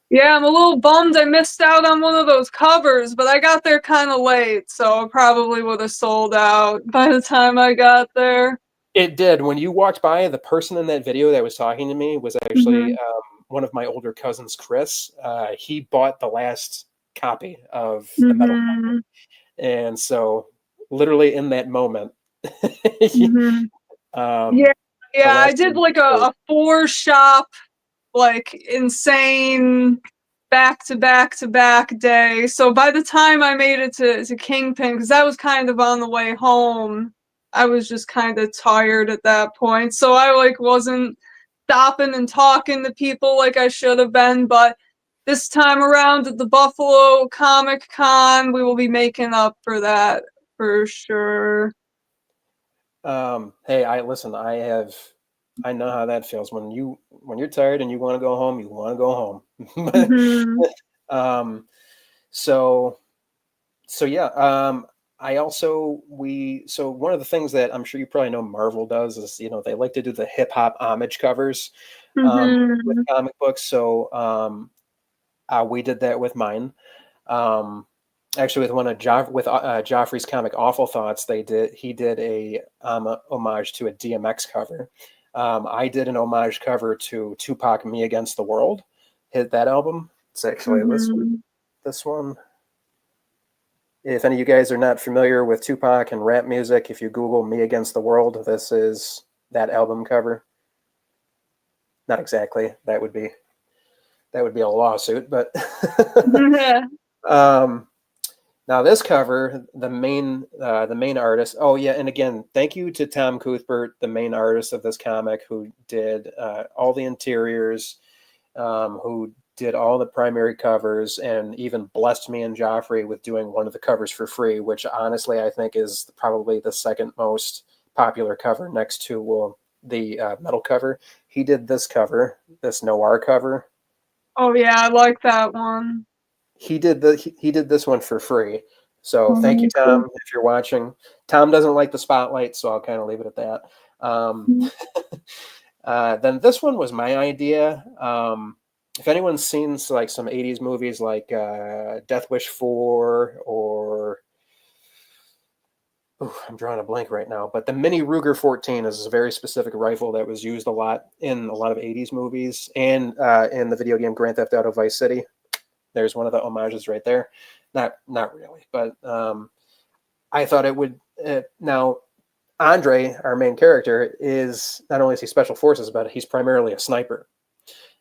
S1: Yeah, I'm a little bummed I missed out on one of those covers, but I got there kind of late, so it probably would have sold out by the time I got there.
S2: It did. When you walked by, the person in that video that was talking to me was actually one of my older cousins, Chris. He bought the last copy of the metal cover. And so literally in that moment,
S1: I did like a 4-shop, like insane back to back day. So by the time I made it to Kingpin, because that was kind of on the way home, I was just kind of tired at that point. So I like wasn't stopping and talking to people like I should have been. But this time around at the Buffalo Comic Con, we will be making up for that for sure.
S2: Hey, I know how that feels when you're tired and you want to go home, you want to go home. So yeah, I also so one of the things that I'm sure you probably know Marvel does is, they like to do the hip hop homage covers with
S1: Mhm.
S2: comic books. So we did that with mine. Um, Actually, with one of Joffrey's comic Awful Thoughts, he did a homage to a DMX cover. I did an homage cover to Tupac "Me Against the World." Hit that album. It's actually
S1: Mhm.
S2: this one. If any of you guys are not familiar with Tupac and rap music, if you Google "Me Against the World," this is that album cover. Not exactly. That would be a lawsuit, but um, now this cover, the main artist. Oh yeah, and again, thank you to Tom Cuthbert, the main artist of this comic, who did all the interiors, who did all the primary covers, and even blessed me and Joffrey with doing one of the covers for free, which honestly I think is probably the second most popular cover next to the metal cover. He did this cover, this noir cover.
S1: Oh yeah, I like that one.
S2: He did this one for free. So thank you,
S1: Oh, cool.
S2: Tom, if you're watching. Tom doesn't like the spotlight, so I'll kind of leave it at that. Then this one was my idea. If anyone's seen like some '80s movies like Death Wish 4 or I'm drawing a blank right now, but the Mini Ruger 14 is a very specific rifle that was used a lot in a lot of '80s movies and in the video game Grand Theft Auto Vice City. There's one of the homages right there. Not really, but I thought it would. Now, Andre, our main character, is not only is he special forces, but he's primarily a sniper.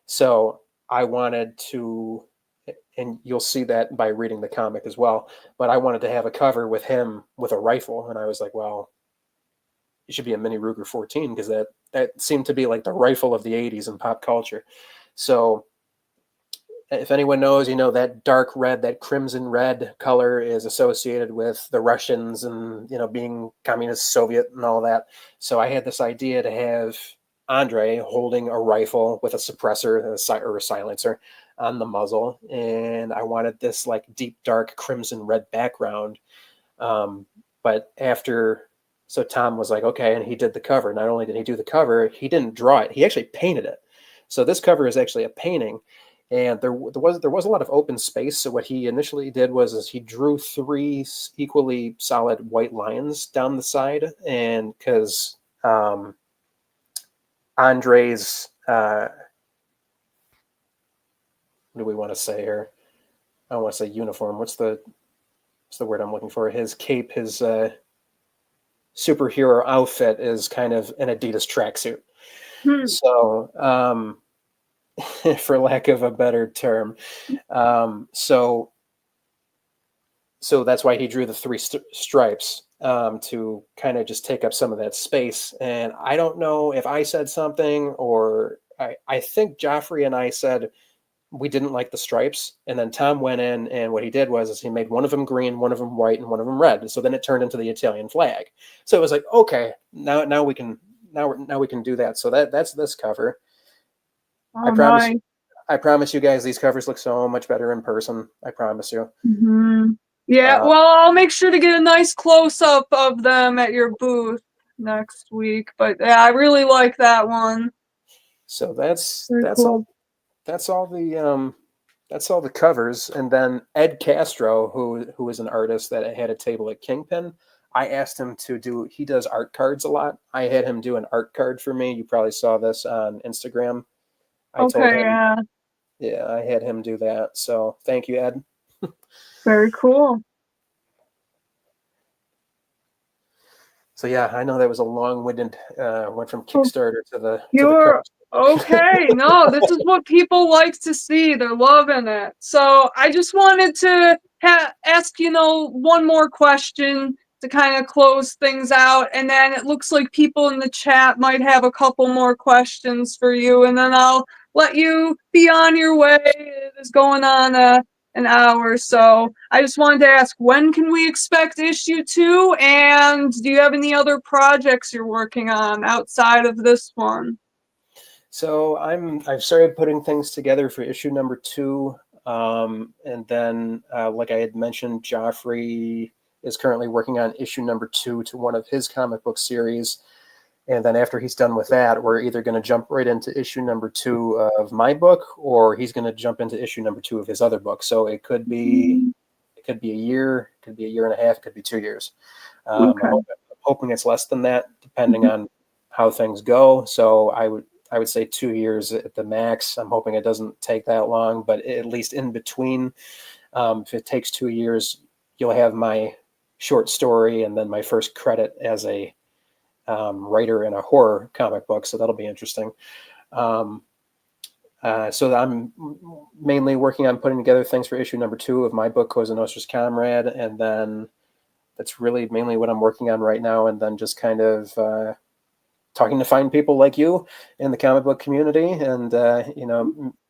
S2: So I wanted to, and you'll see that by reading the comic as well. But I wanted to have a cover with him with a rifle, and I was like, well, it should be a Mini Ruger 14 because that seemed to be like the rifle of the '80s in pop culture. So if anyone knows, that dark red, that crimson red color is associated with the Russians and, being communist Soviet and all that. So I had this idea to have Andre holding a rifle with a suppressor or a silencer on the muzzle. And I wanted this like deep, dark crimson red background. But so Tom was like, okay, and he did the cover. Not only did he do the cover, he didn't draw it. He actually painted it. So this cover is actually a painting, and there was a lot of open space. So what he initially did was he drew 3 equally solid white lines down the side, and because Andre's what do we want to say here? I don't want to say uniform. What's the word I'm looking for? His cape, his superhero outfit is kind of an Adidas tracksuit.
S1: Hmm.
S2: So, for lack of a better term, so that's why he drew the 3 stripes to kind of just take up some of that space. And I don't know if I said something or I think Joffrey and I said we didn't like the stripes. And then Tom went in and what he did was he made one of them green, one of them white, and one of them red. So then it turned into the Italian flag. So it was like, okay, now we can do that. So that's this cover. I
S1: Oh,
S2: promise
S1: nice.
S2: I promise you guys these covers look so much better in person. I promise you.
S1: Yeah,
S2: Uh,
S1: well, I'll make sure to get a nice close up of them at your booth next week. But yeah, I really like that one.
S2: so that's
S1: Very
S2: that's
S1: cool.
S2: all that's all the that's all the covers. And then Ed Castro, who is an artist that had a table at Kingpin, I asked him to do. He does art cards a lot. I had him do an art card for me. You probably saw this on Instagram. I told
S1: Okay,
S2: him,
S1: yeah,
S2: yeah, I had him do that. So thank you, Ed.
S1: very cool.
S2: So yeah, I know that was a long-winded went from
S1: Oh,
S2: Kickstarter to the
S1: you're
S2: cover.
S1: okay. No, this is what people like to see. They're loving it. So I just wanted to ask, one more question to kind of close things out. And then it looks like people in the chat might have a couple more questions for you. And then I'll let you be on your way. It is going on an hour. So I just wanted to ask, when can we expect issue 2? And do you have any other projects you're working on outside of this one?
S2: So I've started putting things together for issue number 2, and then like I had mentioned, Joffrey is currently working on issue number 2 to one of his comic book series. And then after he's done with that, we're either going to jump right into issue number 2 of my book, or he's going to jump into issue number 2 of his other book. So it could be a year, it could be a year and a half, it could be 2 years. I'm hoping it's less than that, depending on how things go. So I would say 2 years at the max. I'm hoping it doesn't take that long, but at least in between, if it takes 2 years, you'll have my short story and then my first credit as a writer in a horror comic book. So that'll be interesting. So I'm mainly working on putting together things for issue number 2 of my book, Cosa, Nostra's Comrade. And then that's really mainly what I'm working on right now. And then just kind of talking to fine people like you in the comic book community, and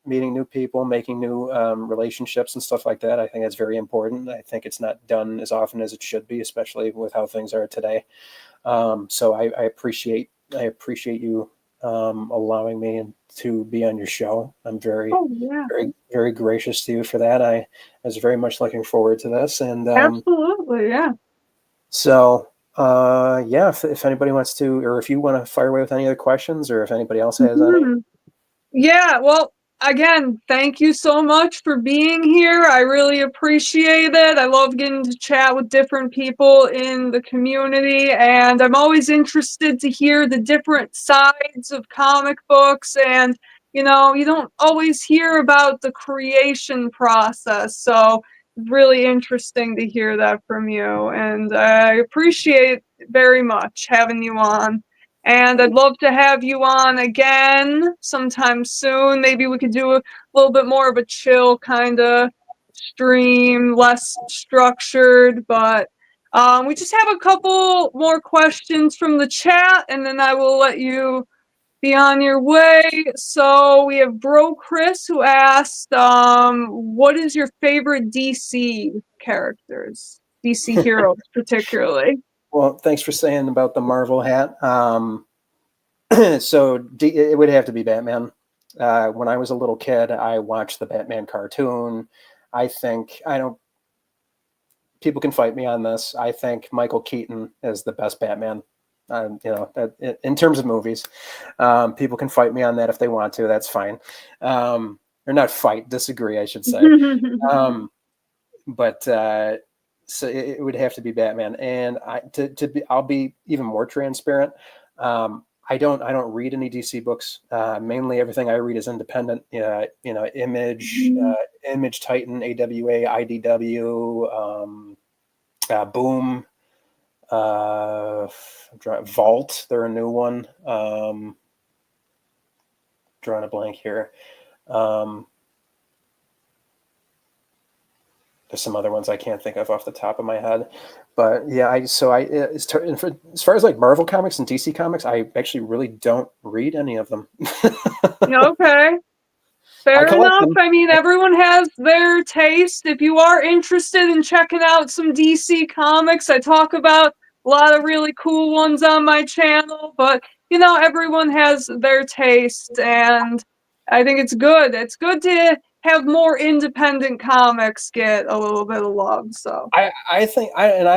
S2: meeting new people, making new relationships and stuff like that. I think that's very important. I think it's not done as often as it should be, especially with how things are today. So I appreciate you allowing me to be on your show. I'm very very gracious to you for that. I was very much looking forward to this, and
S1: absolutely, yeah.
S2: So if anybody wants to, or if you want to fire away with any other questions, or if anybody else has any.
S1: Yeah, well, again, thank you so much for being here. I really appreciate it. I love getting to chat with different people in the community, and I'm always interested to hear the different sides of comic books. And you don't always hear about the creation process, so really interesting to hear that from you, and I appreciate very much having you on. And I'd love to have you on again sometime soon. Maybe we could do a little bit more of a chill kind of stream, less structured, but we just have a couple more questions from the chat, and then I will let you be on your way. So we have Bro Chris, who asked, what is your favorite DC characters? DC heroes, particularly.
S2: Well, thanks for saying about the Marvel hat. So it would have to be Batman. When I was a little kid, I watched the Batman cartoon. People can fight me on this. I think Michael Keaton is the best Batman. In terms of movies, people can fight me on that if they want to. That's fine. Or not fight, disagree, I should say. But so it would have to be Batman. And I'll be even more transparent. I don't read any DC books. Mainly everything I read is independent. Image, Image Titan, AWA, IDW, Boom, Vault. They're a new one. Drawing a blank here. There's some other ones I can't think of off the top of my head, but yeah, as far as like Marvel comics and DC comics, I actually really don't read any of them.
S1: Okay. Fair enough. I mean, everyone has their taste. If you are interested in checking out some DC comics, I talk about a lot of really cool ones on my channel, but everyone has their taste, and I think it's good. It's good to have more independent comics get a little bit of love. So
S2: I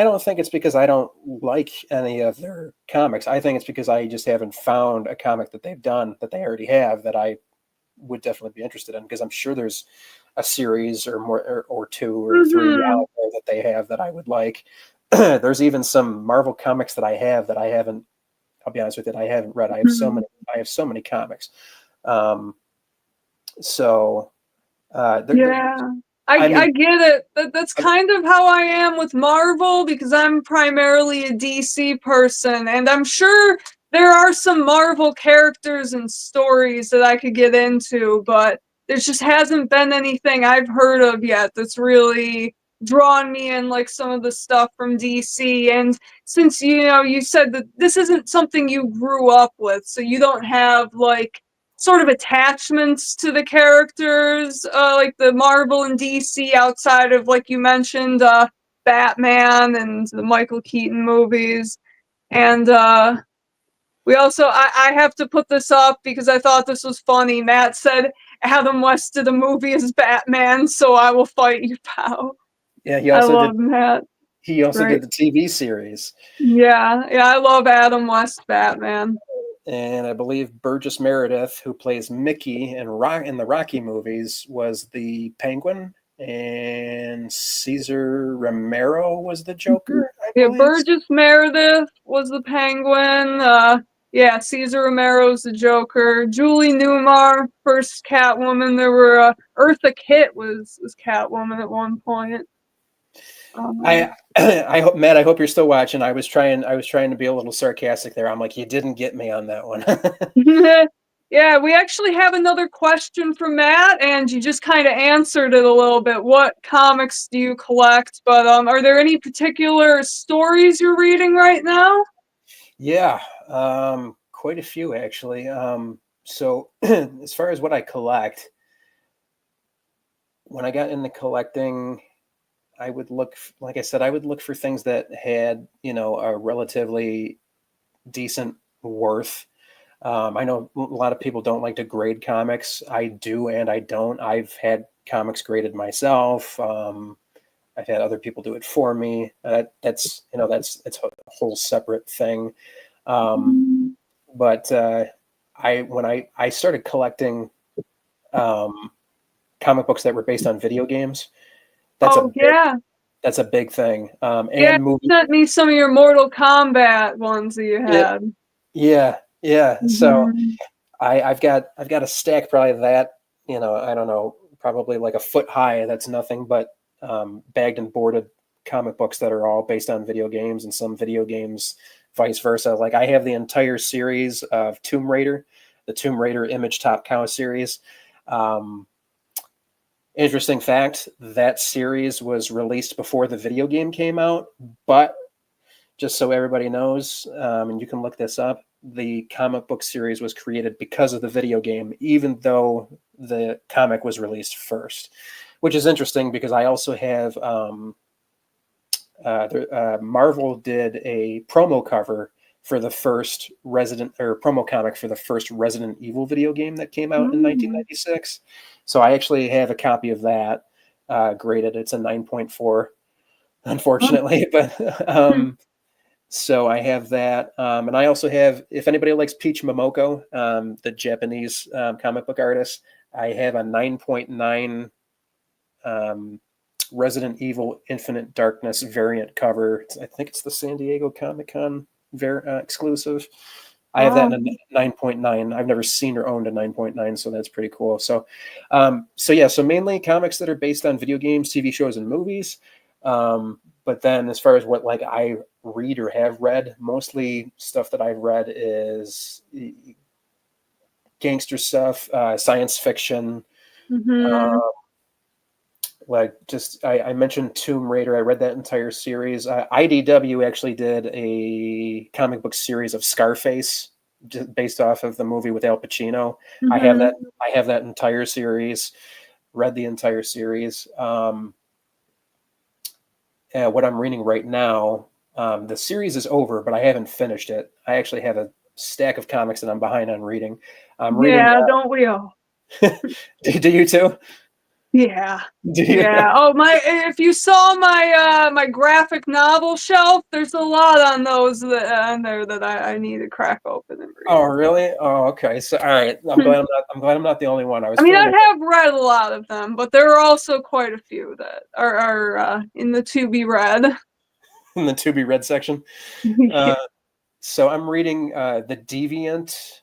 S2: don't think it's because I don't like any of their comics. I think it's because I just haven't found a comic that they've done that they already have that I would definitely be interested in, because I'm sure there's a series or more or 2 or 3 out there that they have that I would like. There's even some Marvel comics that I have that I haven't, I'll be honest with you, I haven't read. I have so many comics. I
S1: get it. That's kind of how I am with Marvel, because I'm primarily a DC person, and I'm sure there are some Marvel characters and stories that I could get into, but there just hasn't been anything I've heard of yet that's really drawn me in like some of the stuff from DC. And since you said that this isn't something you grew up with, so you don't have like sort of attachments to the characters like the Marvel and DC outside of, like you mentioned, Batman and the Michael Keaton movies. And we also, I have to put this up because I thought this was funny. Matt said Adam West did a movie as Batman, so I will fight you, pal.
S2: Yeah, he
S1: also love Matt.
S2: he also
S1: Right.
S2: did the TV series.
S1: Yeah, I love Adam West Batman.
S2: And I believe Burgess Meredith, who plays Mickey in the Rocky movies, was the Penguin, and Cesar Romero was the Joker, I
S1: Yeah,
S2: believe.
S1: Burgess Meredith was the Penguin. Yeah, Cesar Romero's the Joker. Julie Newmar, first Catwoman. There were Eartha Kitt was Catwoman at one point.
S2: I hope, Matt, I hope you're still watching. I was trying to be a little sarcastic there. I'm like, you didn't get me on that one.
S1: Yeah, we actually have another question from Matt, and you just kind of answered it a little bit. What comics do you collect? But are there any particular stories you're reading right now?
S2: Yeah, quite a few actually. So as far as what I collect, when I got into collecting, I would look, like I said, I would look for things that had, a relatively decent worth. I know a lot of people don't like to grade comics. I do, and I don't. I've had comics graded myself. I've had other people do it for me. That's it's a whole separate thing. But when I started collecting comic books that were based on video games, that's a
S1: Oh
S2: big
S1: yeah,
S2: that's a big thing.
S1: yeah.
S2: And movie.
S1: You sent me some of your Mortal Kombat ones that you
S2: Yeah,
S1: had.
S2: yeah. So
S1: Mhm.
S2: I've got a stack probably that, I don't know, probably like a foot high. That's nothing but bagged and boarded comic books that are all based on video games, and some video games vice versa. Like I have the entire series of Tomb Raider, the Tomb Raider Image Top Cow series. Um, Interesting fact, that series was released before the video game came out, but just so everybody knows, and you can look this up, the comic book series was created because of the video game, even though the comic was released first, which is interesting because I also have Marvel did a promo cover for the first promo comic for the first Resident Evil video game that came out in
S1: Mm.
S2: 1996. So I actually have a copy of that graded. It's a 9.4, unfortunately, but so I have that, and I also have, if anybody likes Peach Momoko, the Japanese comic book artist, I have a 9.9 Resident Evil Infinite Darkness variant cover. I think it's the San Diego Comic Con exclusive. I have that in a 9.9. I've never seen or owned a 9.9, so that's pretty cool. So, so mainly comics that are based on video games, TV shows, and movies. But then as far as what like I read or have read, mostly stuff that I've read is gangster stuff, science fiction.
S1: Mhm.
S2: Like just I mentioned Tomb Raider. I read that entire series. IDW actually did a comic book series of Scarface, just based off of the movie with Al Pacino. I have that.
S1: Mhm.
S2: I have that entire series. Read the entire series. What I'm reading right now, the series is over, but I haven't finished it. I actually have a stack of comics that I'm behind on reading. I'm reading.
S1: Yeah, don't we all?
S2: Do you too?
S1: Yeah.
S2: Do you?
S1: Yeah. Oh my! If you saw my my graphic novel shelf, there's a lot on those on there that I need to crack open and
S2: Oh,
S1: read.
S2: really? Oh, okay. So, all right. I'm glad I'm not the only one. I was
S1: I mean,
S2: feeling
S1: I
S2: a little.
S1: have read a lot of them, but there are also quite a few that are in the to be read.
S2: In the to be read section. Uh, so I'm reading The Deviant,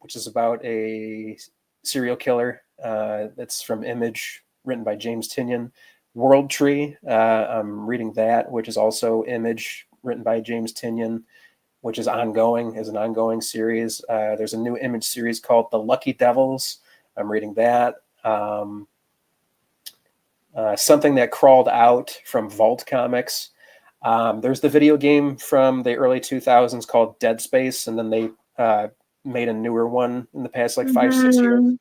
S2: which is about a serial killer. That's from Image, written by James Tynion. World Tree. I'm reading that, which is also Image, written by James Tynion, which is an ongoing series. There's a new Image series called The Lucky Devils. I'm reading that. Something that crawled out from Vault Comics. There's the video game from the early 2000s called Dead Space, and then they made a newer one in the past like 5, 6 years.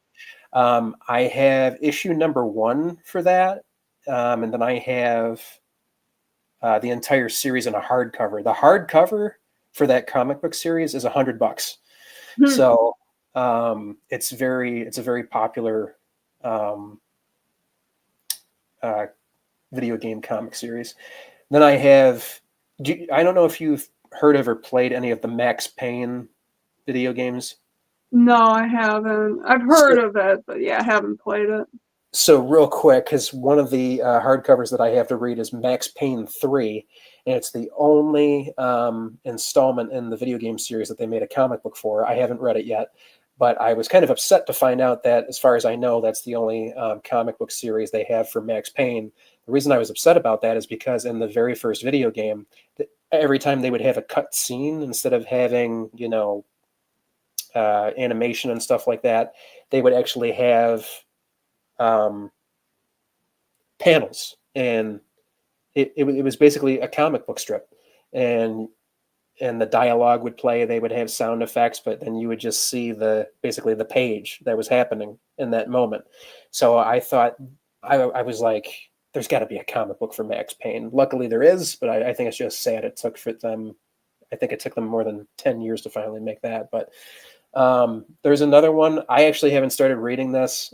S1: Mhm.
S2: I have issue number 1 for that, and then I have the entire series in a hardcover. The hardcover for that comic book series is $100. So it's a very popular um, uh, video game comic series. Then I have. I don't know if you've heard of or played any of the Max Payne video games.
S1: No, I haven't. I've heard
S2: So,
S1: of it, but yeah, I haven't played it.
S2: so real quick, because one of the hardcovers that I have to read is Max Payne 3, and it's the only installment in the video game series that they made a comic book for. I haven't read it yet, but I was kind of upset to find out that, as far as I know, that's the only comic book series they have for Max Payne. The reason I was upset about that is because in the very first video game, every time they would have a cut scene, instead of having, animation and stuff like that, they would actually have um, panels, and it was basically a comic book strip, and the dialogue would play. They would have sound effects, but then you would just see basically the page that was happening in that moment. So I thought, I was like, there's got to be a comic book for Max Payne. Luckily there is, but I think it's just sad it took for them. I think it took them more than 10 years to finally make that. But there's another one. I actually haven't started reading this.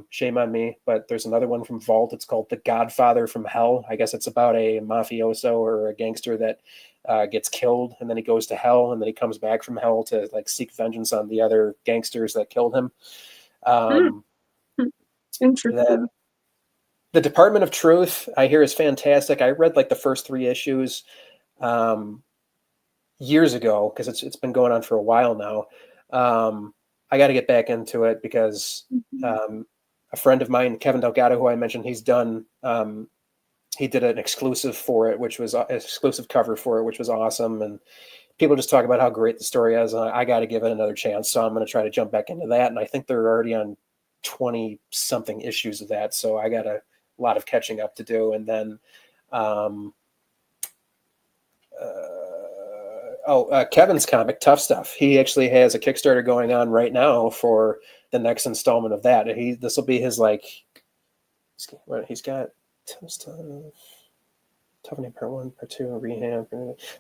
S2: Shame on me, but there's another one from Vault. It's called The Godfather from Hell. I guess it's about a mafioso or a gangster that gets killed, and then he goes to hell, and then he comes back from hell to like seek vengeance on the other gangsters that killed him.
S1: Hmm. Interesting.
S2: Then The Department of Truth, I hear, is fantastic. I read like the first 3 issues um, years ago, because it's been going on for a while now. I got to get back into it because a friend of mine, Kevin Delgado, who I mentioned, he did an exclusive for it, which was an exclusive cover for it, which was awesome. And people just talk about how great the story is. And I got to give it another chance. So I'm going to try to jump back into that. And I think they're already on 20 something issues of that. So I got a lot of catching up to do. And then, Kevin's comic, Tough Stuff. He actually has a Kickstarter going on right now for the next installment of that. This will be his he's got Tough Stuff, Toughening Part 1, Part 2, Rehab.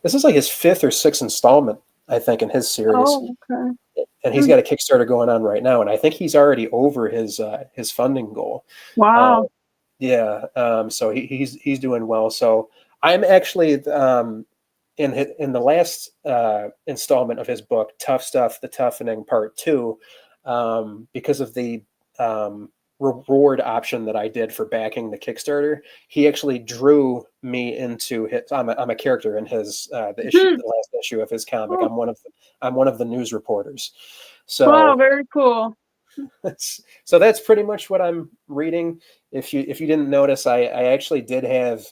S2: This is like his 5th or 6th installment, I think, in his series.
S1: Oh, okay.
S2: And he's got a Kickstarter going on right now, and I think he's already over his funding goal.
S1: Wow.
S2: So he's doing well. So I'm actually in the last installment of his book, Tough Stuff: The Toughening Part 2, because of the reward option that I did for backing the Kickstarter, he actually drew me into his. I'm a character in his the last issue of his comic.
S1: Oh,
S2: I'm one of the news reporters.
S1: wow,
S2: So
S1: very cool.
S2: so that's pretty much what I'm reading. If you didn't notice, I actually did have.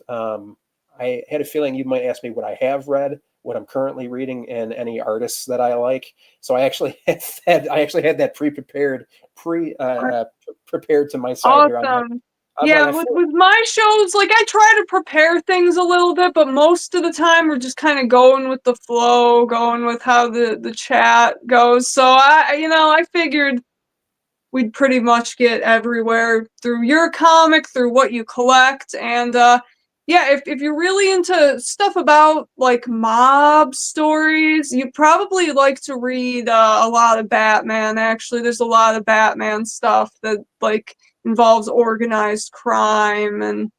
S2: I had a feeling you might ask me what I have read, what I'm currently reading, and any artists that I like. So I actually had that prepared to my side here.
S1: Awesome.
S2: I'm
S1: Yeah,
S2: like,
S1: with my shows, like I try to prepare things a little bit, but most of the time we're just kind of going with the flow, going with how the chat goes. So I figured we'd pretty much get everywhere through your comic, through what you collect. And yeah, if you're really into stuff about like mob stories, you probably like to read a lot of Batman. Actually, there's a lot of Batman stuff that like involves organized crime, and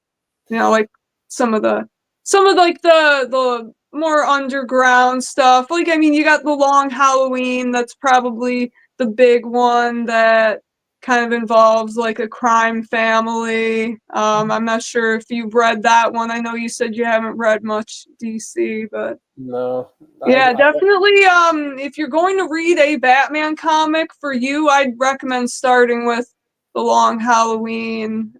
S1: like some of like the more underground stuff. Like, I mean, you got the Long Halloween, that's probably the big one that kind of involves like a crime family. I'm not sure if you've read that one. I know you said you haven't read much DC, but
S2: no,
S1: yeah, definitely. If you're going to read a Batman comic, for you, I'd recommend starting with the Long Halloween.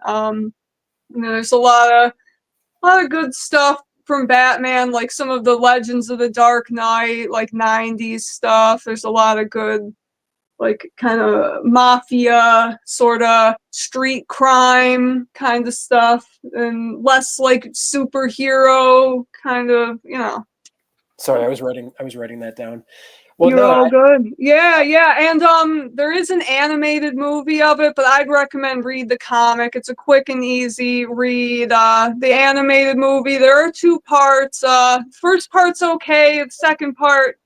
S1: There's a lot of good stuff from Batman, like some of the Legends of the Dark Knight, like 90s stuff. There's a lot of good, like, kind of mafia, sort of street crime kind of stuff, and less like superhero kind of,
S2: sorry, I was writing that down. Well,
S1: You're
S2: no,
S1: all good. Yeah, yeah. And there is an animated movie of it, but I'd recommend read the comic. It's a quick and easy read. The animated movie, there are 2 parts. First part's okay. The second part,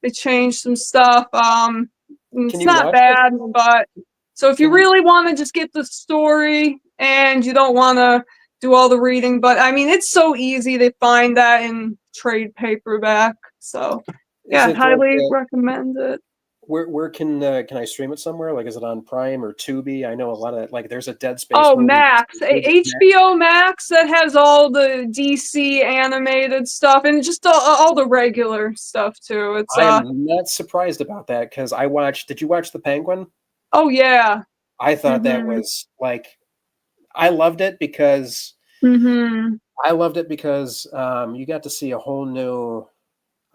S1: they changed some stuff.
S2: can
S1: It's
S2: you
S1: not
S2: watch it?
S1: bad, but so if you
S2: Can you?
S1: really want to just get the story and you don't want to do all the reading. But I mean, it's so easy to find that in trade paperback. So
S2: Is
S1: yeah,
S2: it like
S1: highly recommend it.
S2: where can I stream it somewhere? Like, is it on Prime or Tubi? I know a lot of that. Like, there's a Dead Space
S1: Oh,
S2: movie.
S1: Max, HBO Max that has all the DC animated stuff and just all the regular stuff too. It's
S2: I'm not surprised about that because I watched. Did you watch The Penguin?
S1: oh yeah.
S2: I thought that
S1: Mhm.
S2: was like I loved it because
S1: Mhm.
S2: you got to see a whole new.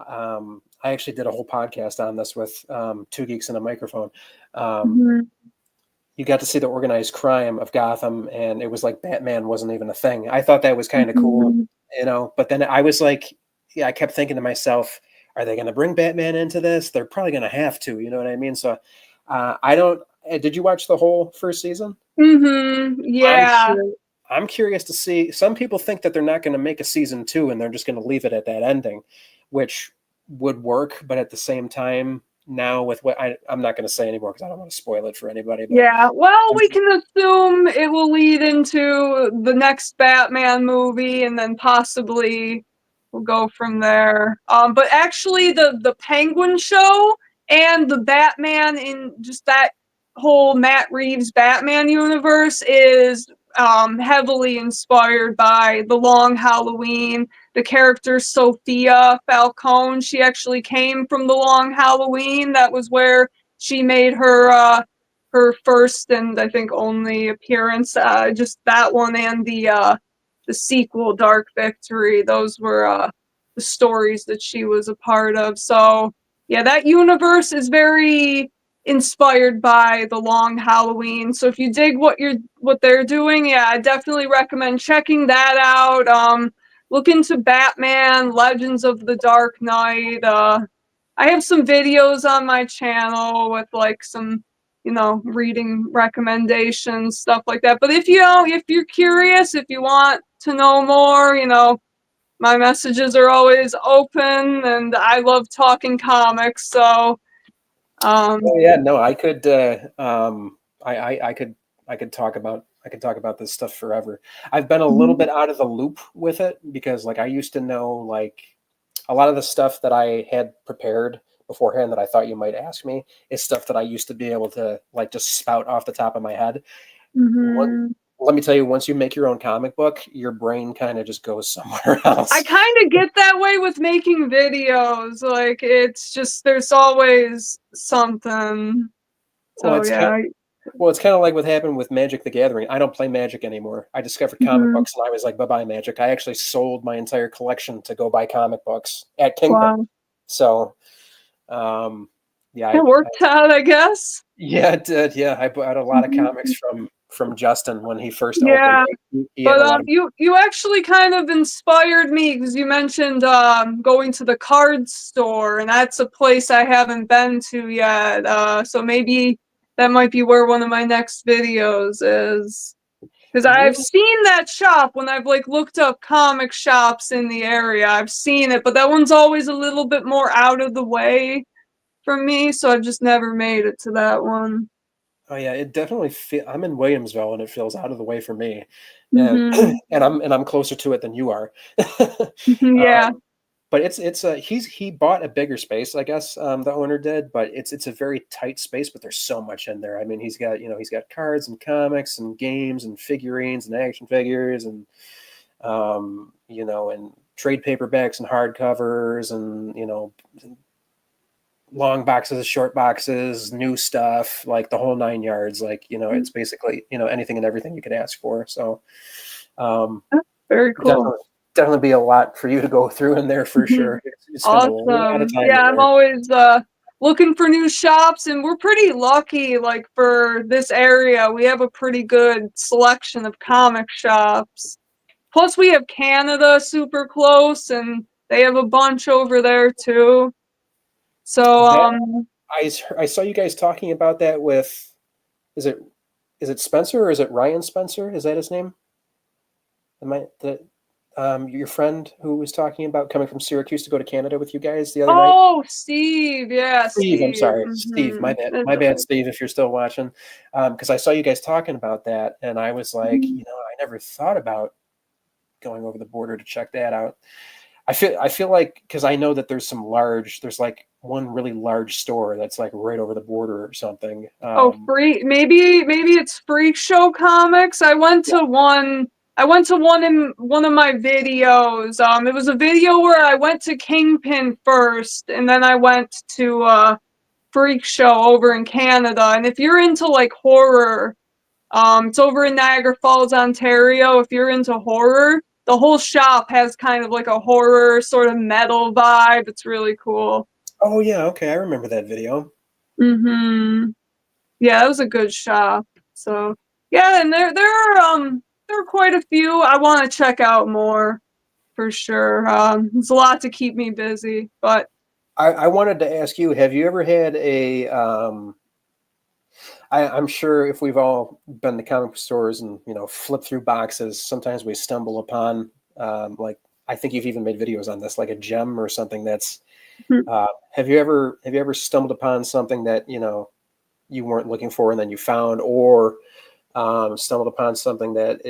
S2: I actually did a whole podcast on this with Two Geeks and a Microphone. Um,
S1: Mhm.
S2: you got to see the organized crime of Gotham, and it was like Batman wasn't even a thing. I thought that was kind of cool,
S1: Mhm.
S2: But then I was like, yeah, I kept thinking to myself, are they going to bring Batman into this? They're probably going to have to, you know what I mean? So I don't. Did you watch the whole first season?
S1: Mhm.
S2: I'm
S1: Yeah.
S2: curious. I'm curious to see. Some people think that they're not going to make a season 2 and they're just going to leave it at that ending, which would work. But at the same time, now with what I'm not going to say anymore because I don't want to spoil it for anybody. But
S1: Yeah. Well, we can assume it will lead into the next Batman movie, and then possibly we'll go from there. But actually, the Penguin show and the Batman in just that whole Matt Reeves Batman universe is heavily inspired by The Long Halloween. The character Sophia Falcone, she actually came from The Long Halloween. That was where she made her first and I think only appearance. Just that one and the sequel, Dark Victory. Those were the stories that she was a part of. So yeah, that universe is very inspired by The Long Halloween. So if you dig what they're doing, yeah, I definitely recommend checking that out. Look into Batman, Legends of the Dark Knight. I have some videos on my channel with like some, reading recommendations, stuff like that. But if you're curious, if you want to know more, my messages are always open, and I love talking comics. So,
S2: oh yeah, no, I could. I could talk about this stuff forever. I've been a little
S1: mhm,
S2: bit out of the loop with it because like I used to know like a lot of the stuff that I had prepared beforehand that I thought you might ask me is stuff that I used to be able to like just spout off the top of my head. What,
S1: mhm.
S2: let me tell you, once you make your own comic book, your brain kind of just goes somewhere
S1: I
S2: else.
S1: kind of get that way with making videos. Like it's just there's always something.
S2: Well,
S1: So yeah.
S2: it's kind of like what happened with Magic the Gathering. I don't play Magic anymore. I discovered comic
S1: Mhm.
S2: books and I was like, bye bye, Magic. I actually sold my entire collection to go buy comic books at Kingpin.
S1: Wow.
S2: So, um, yeah,
S1: It worked out, I guess.
S2: yeah, it did. Yeah, I bought a lot of comics
S1: Mhm.
S2: from Justin when he first opened.
S1: Yeah.
S2: He had
S1: But
S2: a lot of.
S1: you actually kind of inspired me because you mentioned going to the card store, and that's a place I haven't been to yet. So maybe that might be where one of my next videos is. Because I've
S2: Really?
S1: seen that shop when I've like looked up comic shops in the area. I've seen it, but that one's always a little bit more out of the way from me, so I've just never made it to that one.
S2: Oh yeah, it definitely I'm in Williamsville and it feels out of the way for me. And
S1: Mhm.
S2: and I'm closer to it than you are.
S1: Yeah.
S2: um, but he bought a bigger space, I guess, the owner did, but it's a very tight space, but there's so much in there. I mean, he's got cards and comics and games and figurines and action figures and and trade paperbacks and hardcovers and long boxes, short boxes, new stuff, like the whole 9 yards. Like, it's basically, anything and everything you could ask for. So um,
S1: Very cool.
S2: definitely be a lot for you to go through in there for
S1: Mhm.
S2: sure. You spend a lot of
S1: Awesome.
S2: time
S1: Yeah,
S2: in
S1: I'm
S2: there.
S1: always looking for new shops, and we're pretty lucky. Like for this area, we have a pretty good selection of comic shops. Plus, we have Canada super close, and they have a bunch over there too. So,
S2: That I saw you guys talking about that with, is it Spencer or is it Ryan Spencer? Is that his name? Am I the your friend who was talking about coming from Syracuse to go to Canada with you guys the other night?
S1: oh, Steve, yeah,
S2: Steve, I'm
S1: Steve.
S2: sorry, Steve.
S1: That's
S2: My bad,
S1: okay.
S2: Steve. If you're still watching, because I saw you guys talking about that, and I was like,
S1: Mhm.
S2: I never thought about. going over the border to check that out. I feel like, because I know that there's like one really large store that's like right over the border or something.
S1: Oh, maybe it's Freak Show Comics. I went to one. I went to one in one of my videos. It was a video where I went to Kingpin first, and then I went to Freak Show over in Canada. And if you're into like horror, it's over in Niagara Falls, Ontario. If you're into horror, the whole shop has kind of like a horror sort of metal vibe. It's really cool.
S2: Oh yeah, okay, I remember that video.
S1: Mm-hmm. Yeah, it was a good shop. So yeah, and there are quite a few. I want to check out more for sure. It's a lot to keep me busy, but
S2: I wanted to ask you, have you ever had a I'm sure if we've all been to comic stores and, you know, flip through boxes, sometimes we stumble upon, like, I think you've even made videos on this, like a gem or something that's, have you ever stumbled upon something that, you know, you weren't looking for and then you found, or stumbled upon something that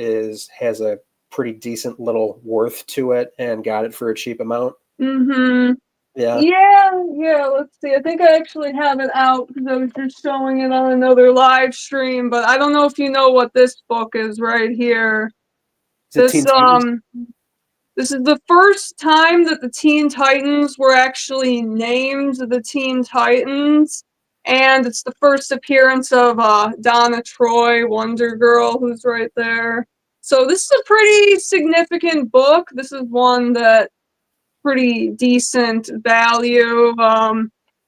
S2: has a pretty decent little worth to it and got it for a cheap amount?
S1: mm-hmm.
S2: Yeah.
S1: Yeah, let's see. I think I actually have it out because I was just showing it on another live stream, but I don't know if you know what this book is right here.
S2: Is it
S1: This
S2: Teen Titans?
S1: this is the first time that the Teen Titans were actually named the Teen Titans, and it's the first appearance of Donna Troy, Wonder Girl, who's right there. So this is a pretty significant book. This is one that pretty decent value,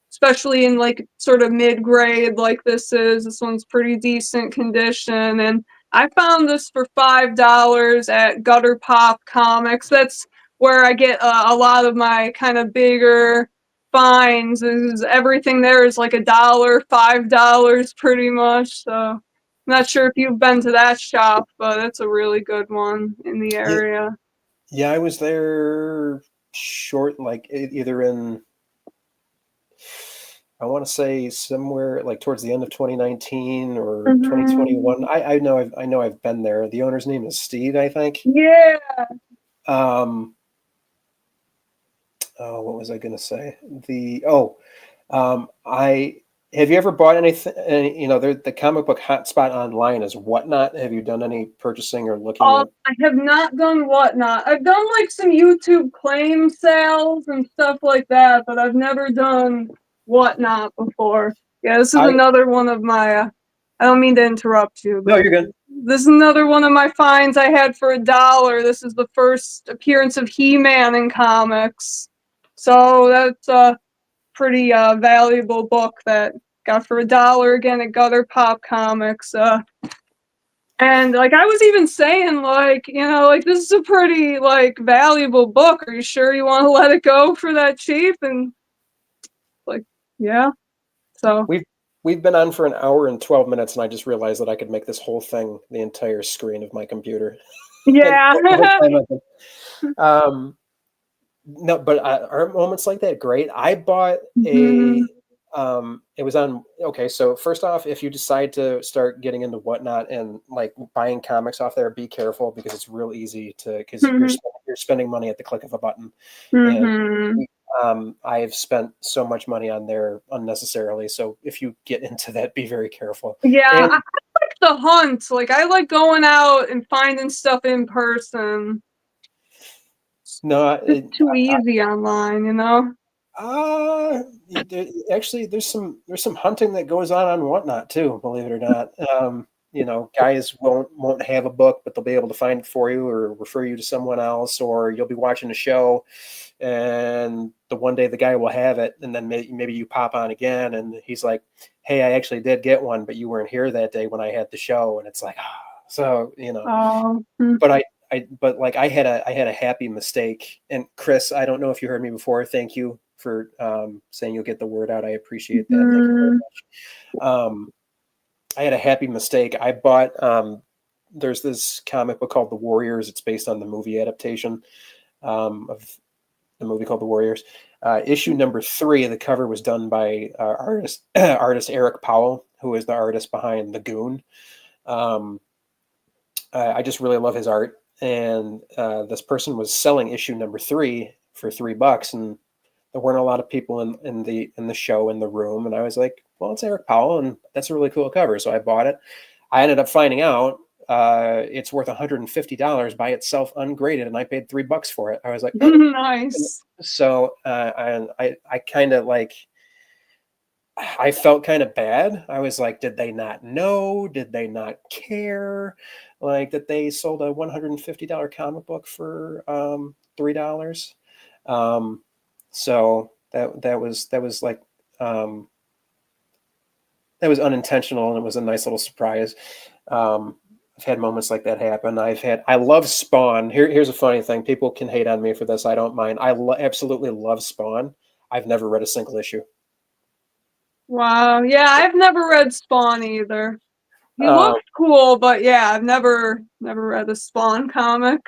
S1: especially in like sort of mid-grade like this is. This one's pretty decent condition, and I found this for $5 at Gutter Pop Comics. That's where I get a lot of my kind of bigger finds. Is everything there is like $1, $5 pretty much. So I'm not sure if you've been to that shop, but it's a really good one in the
S2: Yeah,
S1: area.
S2: yeah, I was there short, like either in, I want to say somewhere like towards the end of 2019 or
S1: Mhm.
S2: 2021. I know I've been there. The owner's name is Steve, I think.
S1: Yeah.
S2: Um, oh, what was I going to say? I have you ever bought anything? You know, the comic book hotspot online is Whatnot. Have you done any purchasing or looking at?
S1: I have not done Whatnot. I've done like some YouTube claim sales and stuff like that, but I've never done Whatnot before. Yeah, this is
S2: I
S1: another one of my. I don't mean to interrupt you,
S2: No,
S1: but
S2: you're good.
S1: this is another one of my finds I had for $1. This is the first appearance of He-Man in comics, so that's a pretty valuable book that got for $1 again at Gutter Pop Comics. And like I was even saying, like, you know, like this is a pretty like valuable book. Are you sure you want to let it go for that cheap? And like, yeah. So
S2: We've we've been on for an hour and 12 minutes, and I just realized that I could make this whole thing the entire screen of my computer. And
S1: yeah.
S2: the whole time no, but aren't moments like that great? I bought
S1: Mhm.
S2: it was on, okay, so first off, if you decide to start getting into Whatnot and like buying comics off there, be careful because it's real easy to, because
S1: Mhm.
S2: you're spending money at the click of a button. And
S1: Mhm.
S2: I've spent so much money on there unnecessarily. So if you get into that, be very careful.
S1: Yeah, I
S2: And
S1: like the hunt. Like I like going out and finding stuff in person.
S2: no,
S1: It's too easy online, you know?
S2: actually, there's some hunting that goes on Whatnot too. Believe it or not, you know, guys won't have a book, but they'll be able to find it for you or refer you to someone else, or you'll be watching a show, and the one day the guy will have it, and then maybe you pop on again, and he's like, "Hey, I actually did get one, but you weren't here that day when I had the show," and it's like, ah, so you know,
S1: Oh.
S2: but but like I had a happy mistake. And Chris, I don't know if you heard me before. Thank you for saying you'll get the word out. I appreciate that. Thank you very
S1: Mhm.
S2: much. I had a happy mistake. I bought there's this comic book called The Warriors. It's based on the movie adaptation of the movie called The Warriors. Issue number 3, the cover was done by artist Eric Powell, who is the artist behind The Goon. I just really love his art, and this person was selling issue number 3 for $3, and there weren't a lot of people in the show in the room, and I was like, well, it's Eric Powell, and that's a really cool cover, so I bought it. I ended up finding out it's worth $150 by itself, ungraded, and I paid $3 for it. I was like, oh.
S1: Nice.
S2: So I kind of like, I felt kind of bad. I was like, did they not know? Did they not care? Like that they sold a $150 comic book for $3. So that was like that was unintentional, and it was a nice little surprise. I've had moments like that happen. I love Spawn. Here's a funny thing. People can hate on me for this. I don't mind. I absolutely love Spawn. I've never read a single issue.
S1: Wow. Yeah, I've never read Spawn either. He looks cool, but yeah, I've never read a Spawn comic.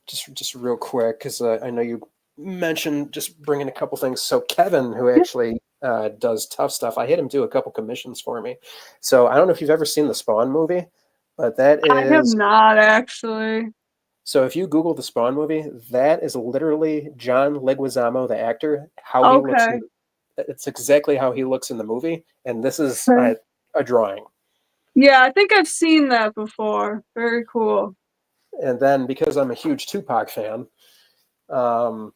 S2: Just real quick, because I know you mentioned just bringing a couple things. So Kevin, who actually does Tough Stuff, I had him do a couple commissions for me. So I don't know if you've ever seen the Spawn movie, but that is...
S1: I have not, actually.
S2: So if you Google the Spawn movie, that is literally John Leguizamo, the actor, how he looks. It's exactly how he looks in the movie, and this is a drawing.
S1: Yeah, I think I've seen that before. Very cool.
S2: And then, because I'm a huge Tupac fan, are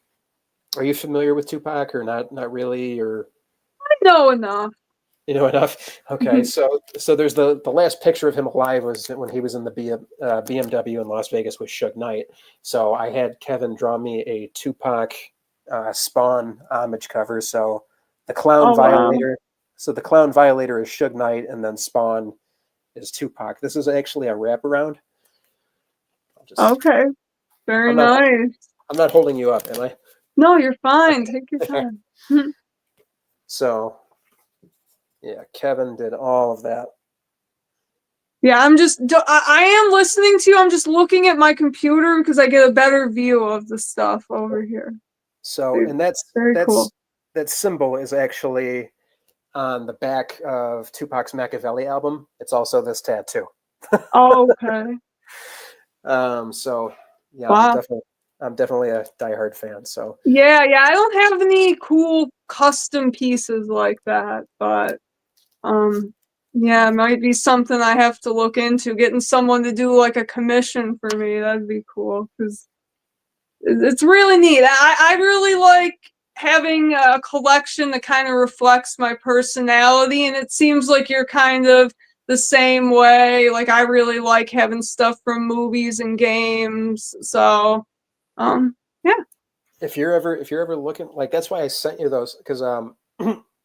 S2: you familiar with Tupac or not? Not really, or
S1: I know enough.
S2: You know enough. Okay, so there's the last picture of him alive was when he was in the BMW in Las Vegas with Suge Knight. So I had Kevin draw me a Tupac Spawn homage cover. So the Clown Violator. Wow. So the Clown Violator is Suge Knight, and then Spawn is Tupac. This is actually a wraparound.
S1: Okay, very nice.
S2: I'm not holding you up, am I?
S1: No, you're fine. Take your time.
S2: So, yeah, Kevin did all of that.
S1: Yeah, I am listening to you. I'm just looking at my computer because I get a better view of the stuff over here.
S2: So, and that's cool. That symbol is actually on the back of Tupac's Machiavelli album. It's also this tattoo.
S1: Oh, okay.
S2: So yeah,
S1: wow.
S2: I'm definitely a diehard fan. So
S1: yeah, I don't have any cool custom pieces like that, but yeah, it might be something I have to look into. Getting someone to do like a commission for me, that'd be cool because it's really neat. I really like having a collection that kind of reflects my personality, and it seems like you're kind of the same way. Like I really like having stuff from movies and games. So, yeah.
S2: If you're ever looking, like that's why I sent you those, because you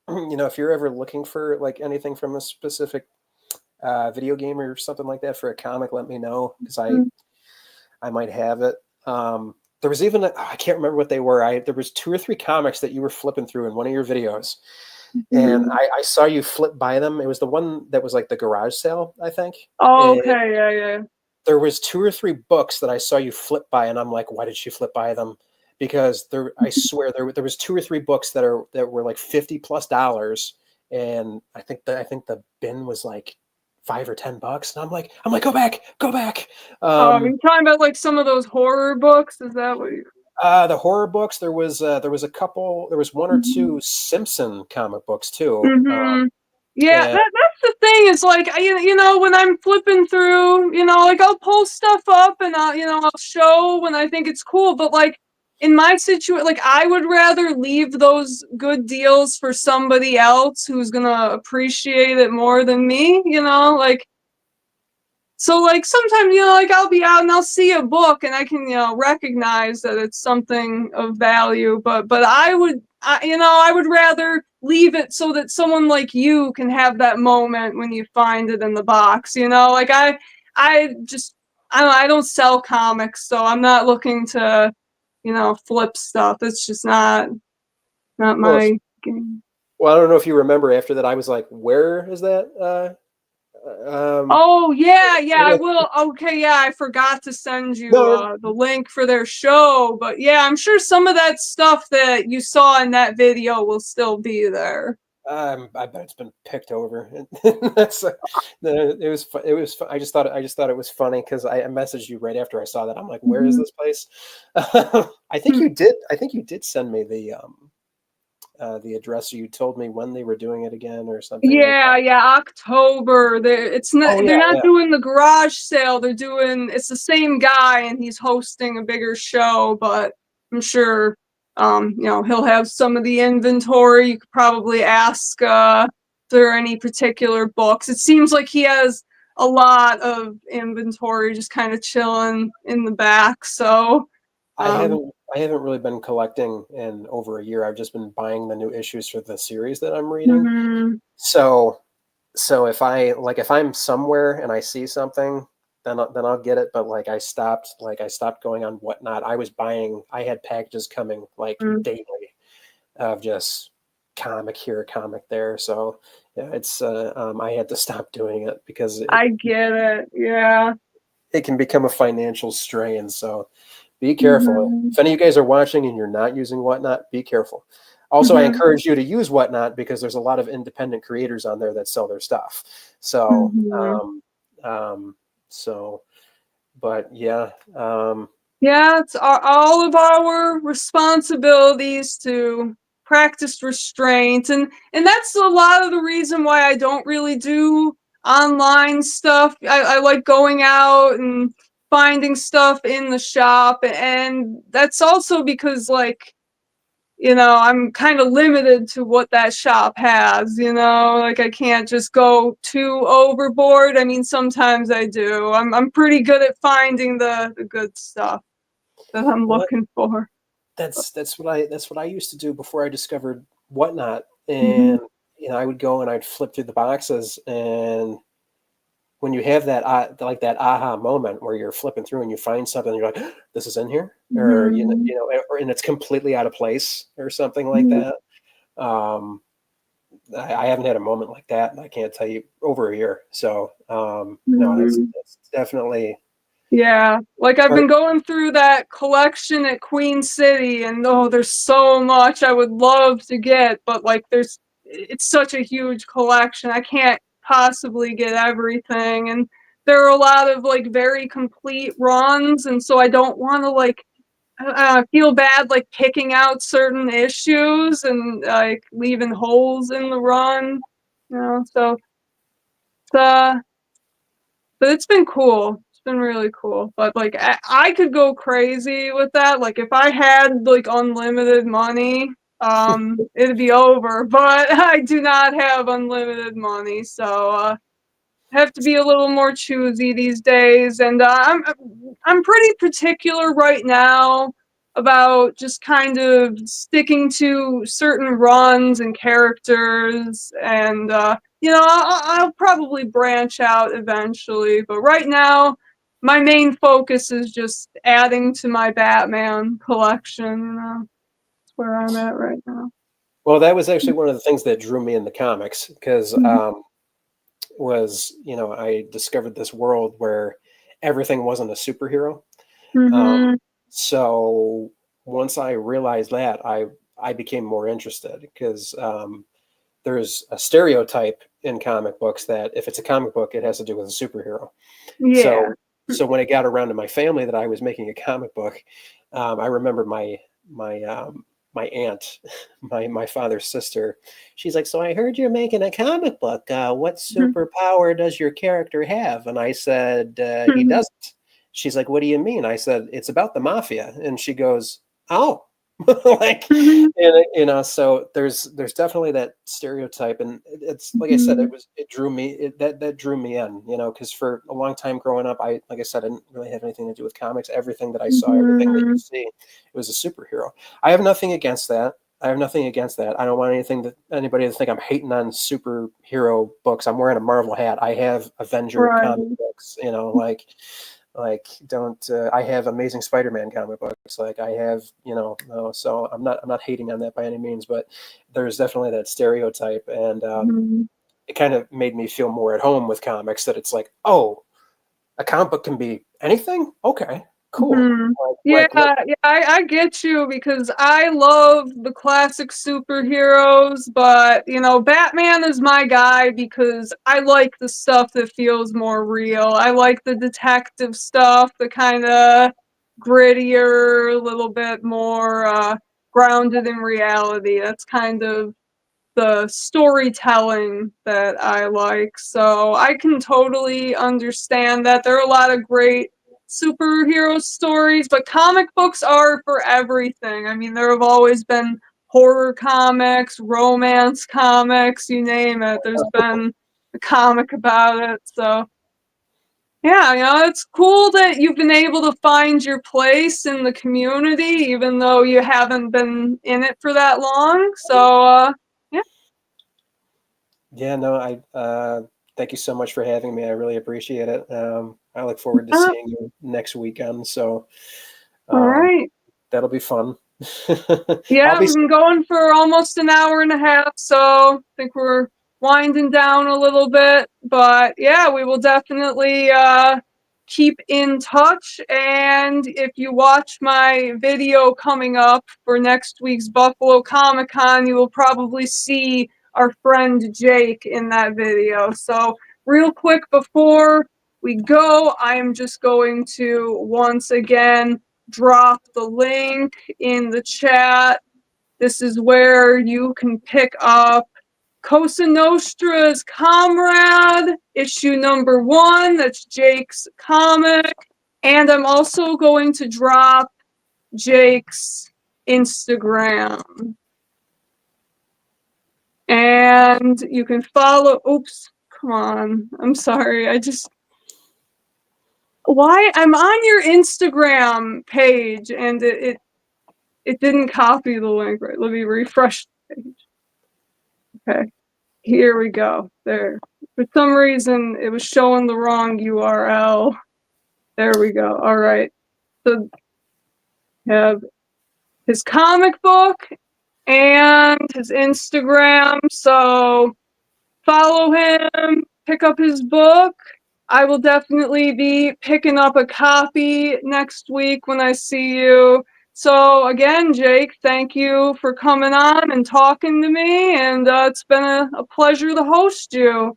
S2: know, if you're ever looking for like anything from a specific video game or something like that for a comic, let me know, because I might have it. There was even I can't remember what they were. There was 2 or 3 comics that you were flipping through in one of your videos. And I saw you flip by them. It was the one that was like the garage sale, I think.
S1: Oh, okay, yeah.
S2: There was 2 or 3 books that I saw you flip by, and I'm like, why did she flip by them? Because I swear there was 2 or 3 books that were like $50+, and I think the bin was like $5 or $10, and I'm like, go back.
S1: Are you talking about like some of those horror books? Is that what you?
S2: The horror books, there was a couple, there was 1 or 2 Simpson comic books too.
S1: Yeah, that's the thing. Is like you know, when I'm flipping through, you know, like I'll pull stuff up and I'll show when I think it's cool. But like in my situation, like I would rather leave those good deals for somebody else who's gonna appreciate it more than me. You know, like. So, like, sometimes, like, I'll be out and I'll see a book and I can, recognize that it's something of value. But I would rather leave it so that someone like you can have that moment when you find it in the box. Like, I don't sell comics, so I'm not looking to, flip stuff. It's just not my game.
S2: Well, I don't know if you remember after that, I was like, where is that?
S1: Oh yeah, I will. Okay, yeah, I forgot to send you the link for their show, but yeah, I'm sure some of that stuff that you saw in that video will still be there.
S2: I bet it's been picked over. That's it was it was. I just thought it was funny because I messaged you right after I saw that. I'm like, where is
S1: Mhm.
S2: this place? I think you did. I think you did send me the address. You told me when they were doing it again or something like
S1: Yeah,
S2: that.
S1: yeah, October. It's not.
S2: Oh
S1: They're
S2: yeah,
S1: not
S2: yeah.
S1: doing the garage sale. They're doing. It's the same guy, and he's hosting a bigger show. But I'm sure, he'll have some of the inventory. You could probably ask if there are any particular books. It seems like he has a lot of inventory, just kind of chilling in the back. So,
S2: I
S1: um,
S2: haven't I haven't really been collecting in over a year. I've just been buying the new issues for the series that I'm reading.
S1: mhm,
S2: So if I'm somewhere and I see something, then I'll get it. But I stopped going on Whatnot. I had packages coming like
S1: mhm.
S2: daily of just comic here, comic there. So yeah, I had to stop doing it because
S1: I get it. Yeah.
S2: it can become a financial strain. So be careful.
S1: Mhm,
S2: If any of you guys are watching and you're not using Whatnot, be careful. Also, I
S1: mhm,
S2: encourage you to use Whatnot because there's a lot of independent creators on there that sell their stuff. So,
S1: mhm.
S2: um, so, but yeah,
S1: Yeah, it's all of our responsibilities to practice restraint, and that's a lot of the reason why I don't really do online stuff. I like going out and finding stuff in the shop, and that's also because I'm kind of limited to what that shop has, like I can't just go too overboard. I mean, sometimes I do. I'm pretty good at finding the good stuff that I'm
S2: well,
S1: looking for.
S2: that's what I used to do before I discovered Whatnot,
S1: Mhm.
S2: and I would go and I'd flip through the boxes, and when you have that like that aha moment where you're flipping through and you find something, you're like, "This is in here," or
S1: Mhm.
S2: and it's completely out of place or something like
S1: Mhm.
S2: that. Um, I haven't had a moment like that, and I can't tell you over a year. So no,
S1: Mhm.
S2: that's definitely
S1: Yeah, like I've
S2: part.
S1: been going through that collection at Queen City, and oh, there's so much I would love to get, but it's such a huge collection. I can't possibly get everything, and there are a lot of very complete runs, and so I don't want to feel bad picking out certain issues and leaving holes in the run, so it's but it's been cool. It's been really cool. But I could go crazy with that. Like if I had unlimited money, it'd be over. But I do not have unlimited money, so have to be a little more choosy these days. And I'm pretty particular right now about just kind of sticking to certain runs and characters, and I'll probably branch out eventually. But right now, my main focus is just adding to my Batman collection. That's where I'm at right now.
S2: Well, that was actually one of the things that drew me in the comics because
S1: Mhm.
S2: I discovered this world where everything wasn't a superhero. Um,
S1: Mhm.
S2: so once I realized that, I became more interested because there's a stereotype in comic books that if it's a comic book, it has to do with a superhero.
S1: Yeah.
S2: So when it got around to my family that I was making a comic book, I remember my my aunt, my father's sister. She's like, "So I heard you're making a comic book. What
S1: Mhm.
S2: superpower does your character have?" And I said, "He
S1: Mhm.
S2: doesn't." She's like, "What do you mean?" I said, "It's about the mafia." And she goes, "Oh." like
S1: Mhm.
S2: so there's definitely that stereotype, and it's like I said,
S1: Mhm.
S2: it drew me that drew me in, because for a long time growing up, like I said, I didn't really have anything to do with comics. Everything that I saw, everything that you
S1: Mhm.
S2: see, it was a superhero. I have nothing against that. I have nothing against that. I don't want anybody to think I'm hating on superhero books. I'm wearing a Marvel hat. I have Avenger comic
S1: Right.
S2: books, don't I have Amazing Spider-Man comic books, like I have, so I'm not hating on that by any means, but there's definitely that stereotype, and
S1: Mhm.
S2: it kind of made me feel more at home with comics, that it's like, oh, a comic book can be anything, okay, Cool.
S1: Mhm. Yeah,
S2: Like, like,
S1: yeah, I get you because I love the classic superheroes, but you know, Batman is my guy because I like the stuff that feels more real. I like the detective stuff, the kind of grittier, a little bit more grounded in reality. That's kind of the storytelling that I like. So I can totally understand that. There are a lot of great superhero stories, but comic books are for everything. I mean, there have always been horror comics, romance comics, you name it. There's been a comic about it. So yeah, you know, it's cool that you've been able to find your place in the community, even though you haven't been in it for that long. So, yeah.
S2: yeah, no, thank you so much for having me. I really appreciate it. I look forward to
S1: Uh,
S2: seeing you next weekend. So,
S1: all
S2: um,
S1: right.
S2: that'll be fun. I'll
S1: Yeah,
S2: be,
S1: we've been going for almost an hour and a half, so I think we're winding down a little bit. But yeah, we will definitely keep in touch. And if you watch my video coming up for next week's Buffalo Comic Con, you will probably see our friend Jake in that video. So, real quick before we go, I am just going to once again drop the link in the chat. This is where you can pick up Cosa Nostra's Comrade, issue number 1. That's Jake's comic. And I'm also going to drop Jake's Instagram. And you can follow. Oops, come on. I'm sorry. Why? I'm on your Instagram page and it didn't copy the link, right? Let me refresh the page. Okay, here we go. There. For some reason, it was showing the wrong URL. There we go. All right. So have his comic book and his Instagram. So follow him, pick up his book. I will definitely be picking up a copy next week when I see you. So again, Jake, thank you for coming on and talking to me, and it's been a pleasure to host you.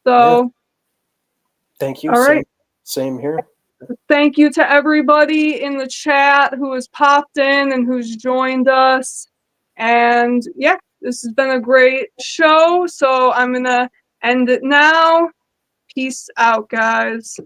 S2: yeah,
S1: So,
S2: thank you.
S1: all right.
S2: Same here.
S1: Thank you to everybody in the chat who has popped in and who's joined us. And yeah, this has been a great show. So I'm going to end it now. Peace out, guys.